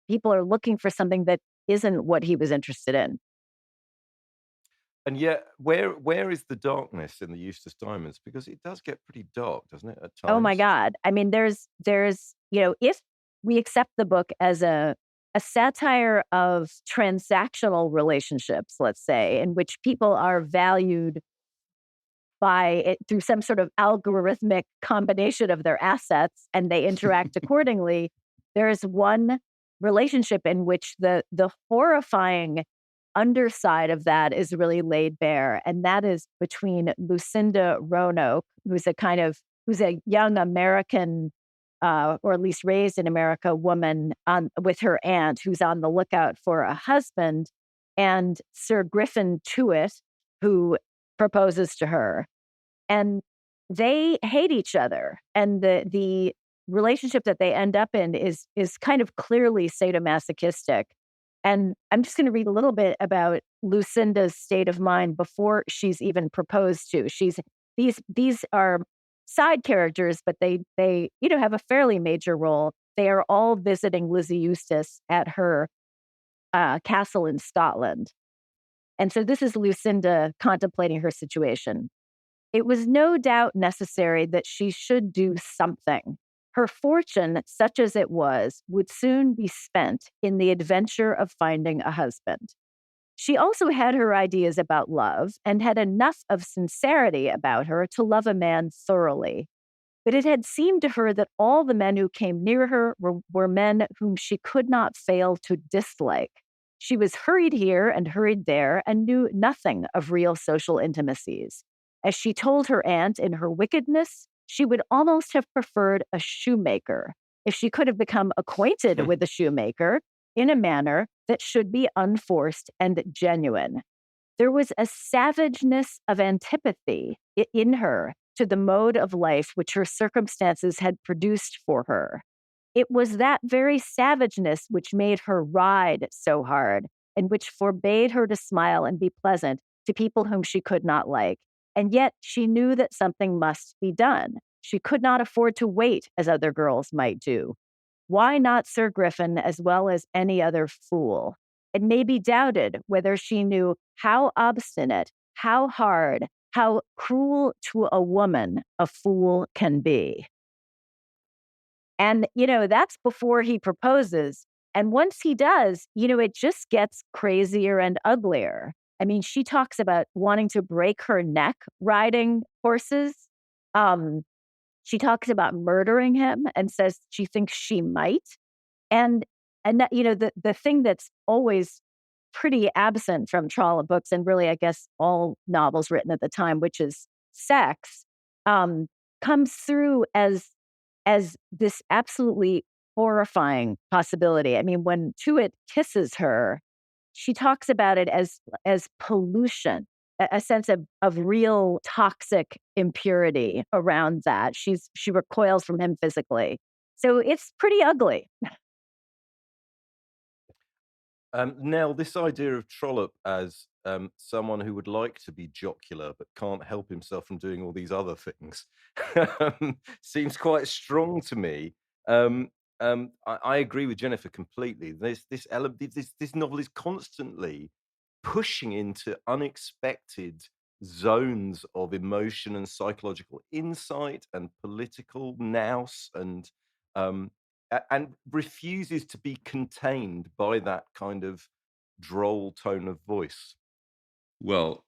F: people are looking for something that isn't what he was interested in.
C: And yet, where is the darkness in the Eustace Diamonds? Because it does get pretty dark, doesn't it, at times?
F: Oh my God. I mean, there's if we accept the book as a satire of transactional relationships, let's say, in which people are valued by it through some sort of algorithmic combination of their assets and they interact accordingly. There is one relationship in which the horrifying underside of that is really laid bare. And that is between Lucinda Roanoke, who's a young American or at least raised in America, woman with her aunt who's on the lookout for a husband, and Sir Griffin Tuit, who proposes to her. And they hate each other. And the relationship that they end up in is kind of clearly sadomasochistic. And I'm just going to read a little bit about Lucinda's state of mind before she's even proposed to. These are side characters, but they have a fairly major role. They are all visiting Lizzie Eustace at her castle in Scotland. And so this is Lucinda contemplating her situation. It was no doubt necessary that she should do something. Her fortune, such as it was, would soon be spent in the adventure of finding a husband. She also had her ideas about love and had enough of sincerity about her to love a man thoroughly. But it had seemed to her that all the men who came near her were men whom she could not fail to dislike. She was hurried here and hurried there and knew nothing of real social intimacies. As she told her aunt in her wickedness, she would almost have preferred a shoemaker if she could have become acquainted with a shoemaker in a manner that should be unforced and genuine. There was a savageness of antipathy in her to the mode of life which her circumstances had produced for her. It was that very savageness which made her ride so hard and which forbade her to smile and be pleasant to people whom she could not like. And yet she knew that something must be done. She could not afford to wait as other girls might do. Why not Sir Griffin as well as any other fool? It may be doubted whether she knew how obstinate, how hard, how cruel to a woman a fool can be. And, that's before he proposes. And once he does, it just gets crazier and uglier. I mean, she talks about wanting to break her neck riding horses. She talks about murdering him and says she thinks she might. And that, the thing that's always pretty absent from Trollope books, and really, I guess, all novels written at the time, which is sex, comes through as this absolutely horrifying possibility. I mean, when Tuit kisses her, she talks about it as pollution, a sense of real toxic impurity around that. She recoils from him physically. So it's pretty ugly.
C: Nell, this idea of Trollope as someone who would like to be jocular but can't help himself from doing all these other things seems quite strong to me. I agree with Jennifer completely. This novel is constantly pushing into unexpected zones of emotion and psychological insight and political nous, and refuses to be contained by that kind of droll tone of voice.
D: Well,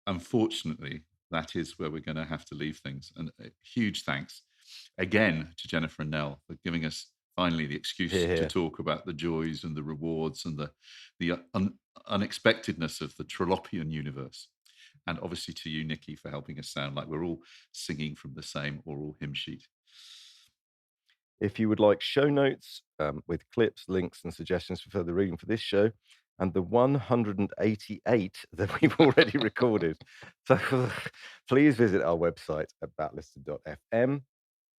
D: unfortunately, that is where we're going to have to leave things. And a huge thanks again to Jennifer and Nell for giving us finally the excuse to talk about the joys and the rewards and the unexpectedness of the Trollopian universe. And obviously to you, Nikki, for helping us sound like we're all singing from the same oral hymn sheet.
C: If you would like show notes with clips, links, and suggestions for further reading for this show, and the 188 that we've already recorded, so please visit our website at backlisted.fm.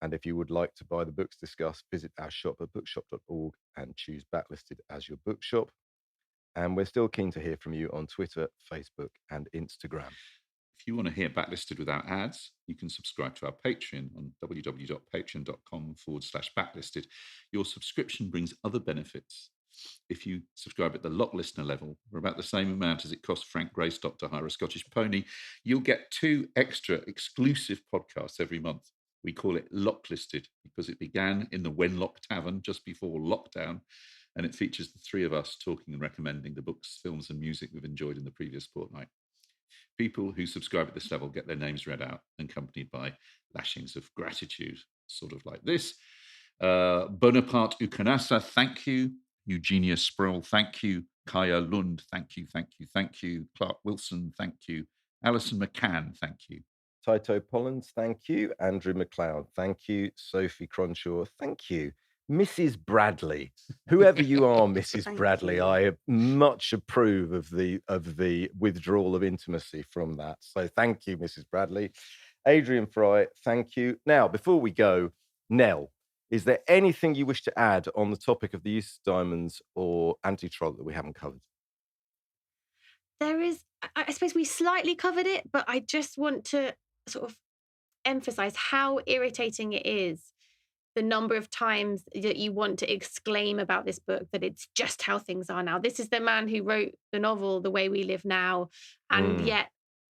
C: And if you would like to buy the books discussed, visit our shop at bookshop.org and choose Backlisted as your bookshop. And we're still keen to hear from you on Twitter, Facebook, and Instagram.
D: If you want to hear Backlisted without ads, you can subscribe to our Patreon on www.patreon.com/backlisted. Your subscription brings other benefits. If you subscribe at the Lock Listener level, for about the same amount as it costs Frank Greystock to hire a Scottish pony, you'll get 2 extra exclusive podcasts every month. We call it Lock Listed because it began in the Wenlock Tavern just before lockdown, and it features the 3 of us talking and recommending the books, films, and music we've enjoyed in the previous fortnight. People who subscribe at this level get their names read out, accompanied by lashings of gratitude, sort of like this. Bonaparte Ukanasa, thank you. Eugenia Sproul, thank you. Kaya Lund, thank you, thank you, thank you. Clark Wilson, thank you. Alison McCann, thank you.
C: Taito Pollins, thank you. Andrew McLeod, thank you. Sophie Cronshaw, thank you. Mrs. Bradley, whoever you are, Mrs.
G: Thank
C: Bradley,
G: you.
C: I much approve of the withdrawal of intimacy from that. So thank you, Mrs. Bradley. Adrian Fry, thank you. Now, before we go, Nell, is there anything you wish to add on the topic of the Eustace Diamonds or Anthony Trollope that we haven't covered?
E: There is, I suppose we slightly covered it, but I just want to sort of emphasize how irritating it is, the number of times that you want to exclaim about this book that it's just how things are now. This is the man who wrote the novel The Way We Live Now. And yet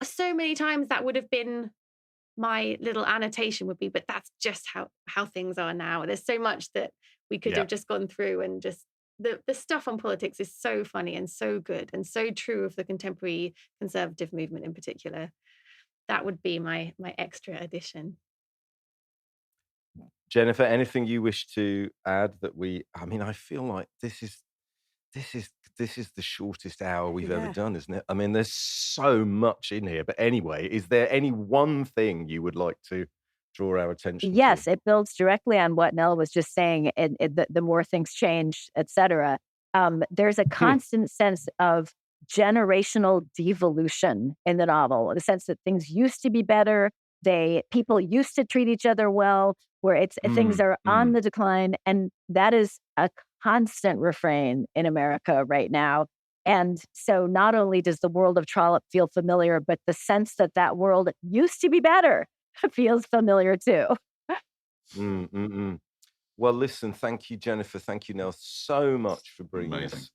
E: so many times that would have been my little annotation would be, but that's just how things are now. There's so much that we could have just gone through, and just the stuff on politics is so funny and so good and so true of the contemporary conservative movement in particular. That would be my extra addition.
C: Jennifer, anything you wish to add that I feel like this is the shortest hour we've ever done, isn't it? I mean, there's so much in here. But anyway, is there any one thing you would like to draw our attention to?
F: Yes, it builds directly on what Nell was just saying. The more things change, etc. There's a constant sense of generational devolution in the novel, the sense that things used to be better. People used to treat each other well, where things are on the decline. And that is a constant refrain in America right now. And so not only does the world of Trollope feel familiar, but the sense that world used to be better feels familiar too.
C: Well, listen, thank you, Jennifer. Thank you, Nell, so much for bringing us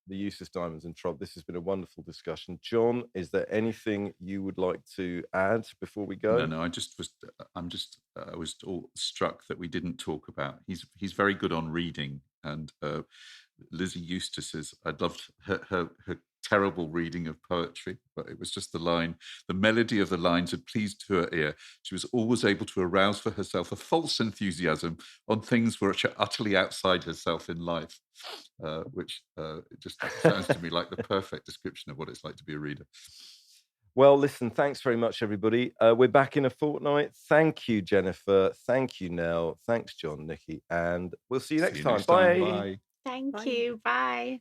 C: the Eustace Diamonds and Trollope. This has been a wonderful discussion. John, is there anything you would like to add before we go?
D: No, I was all struck that we didn't talk about. He's very good on reading, and Lizzie Eustace's. I loved her terrible reading of poetry, but it was just the melody of the lines had pleased to her ear. She was always able to arouse for herself a false enthusiasm on things which are utterly outside herself in life, which just sounds to me like the perfect description of what it's like to be a reader.
C: Well, listen, thanks very much, everybody. We're back in a fortnight. Thank you, Jennifer. Thank you, Nell. Thanks, John, Nikki. And we'll see you next time. Bye.
E: Thank you. Bye.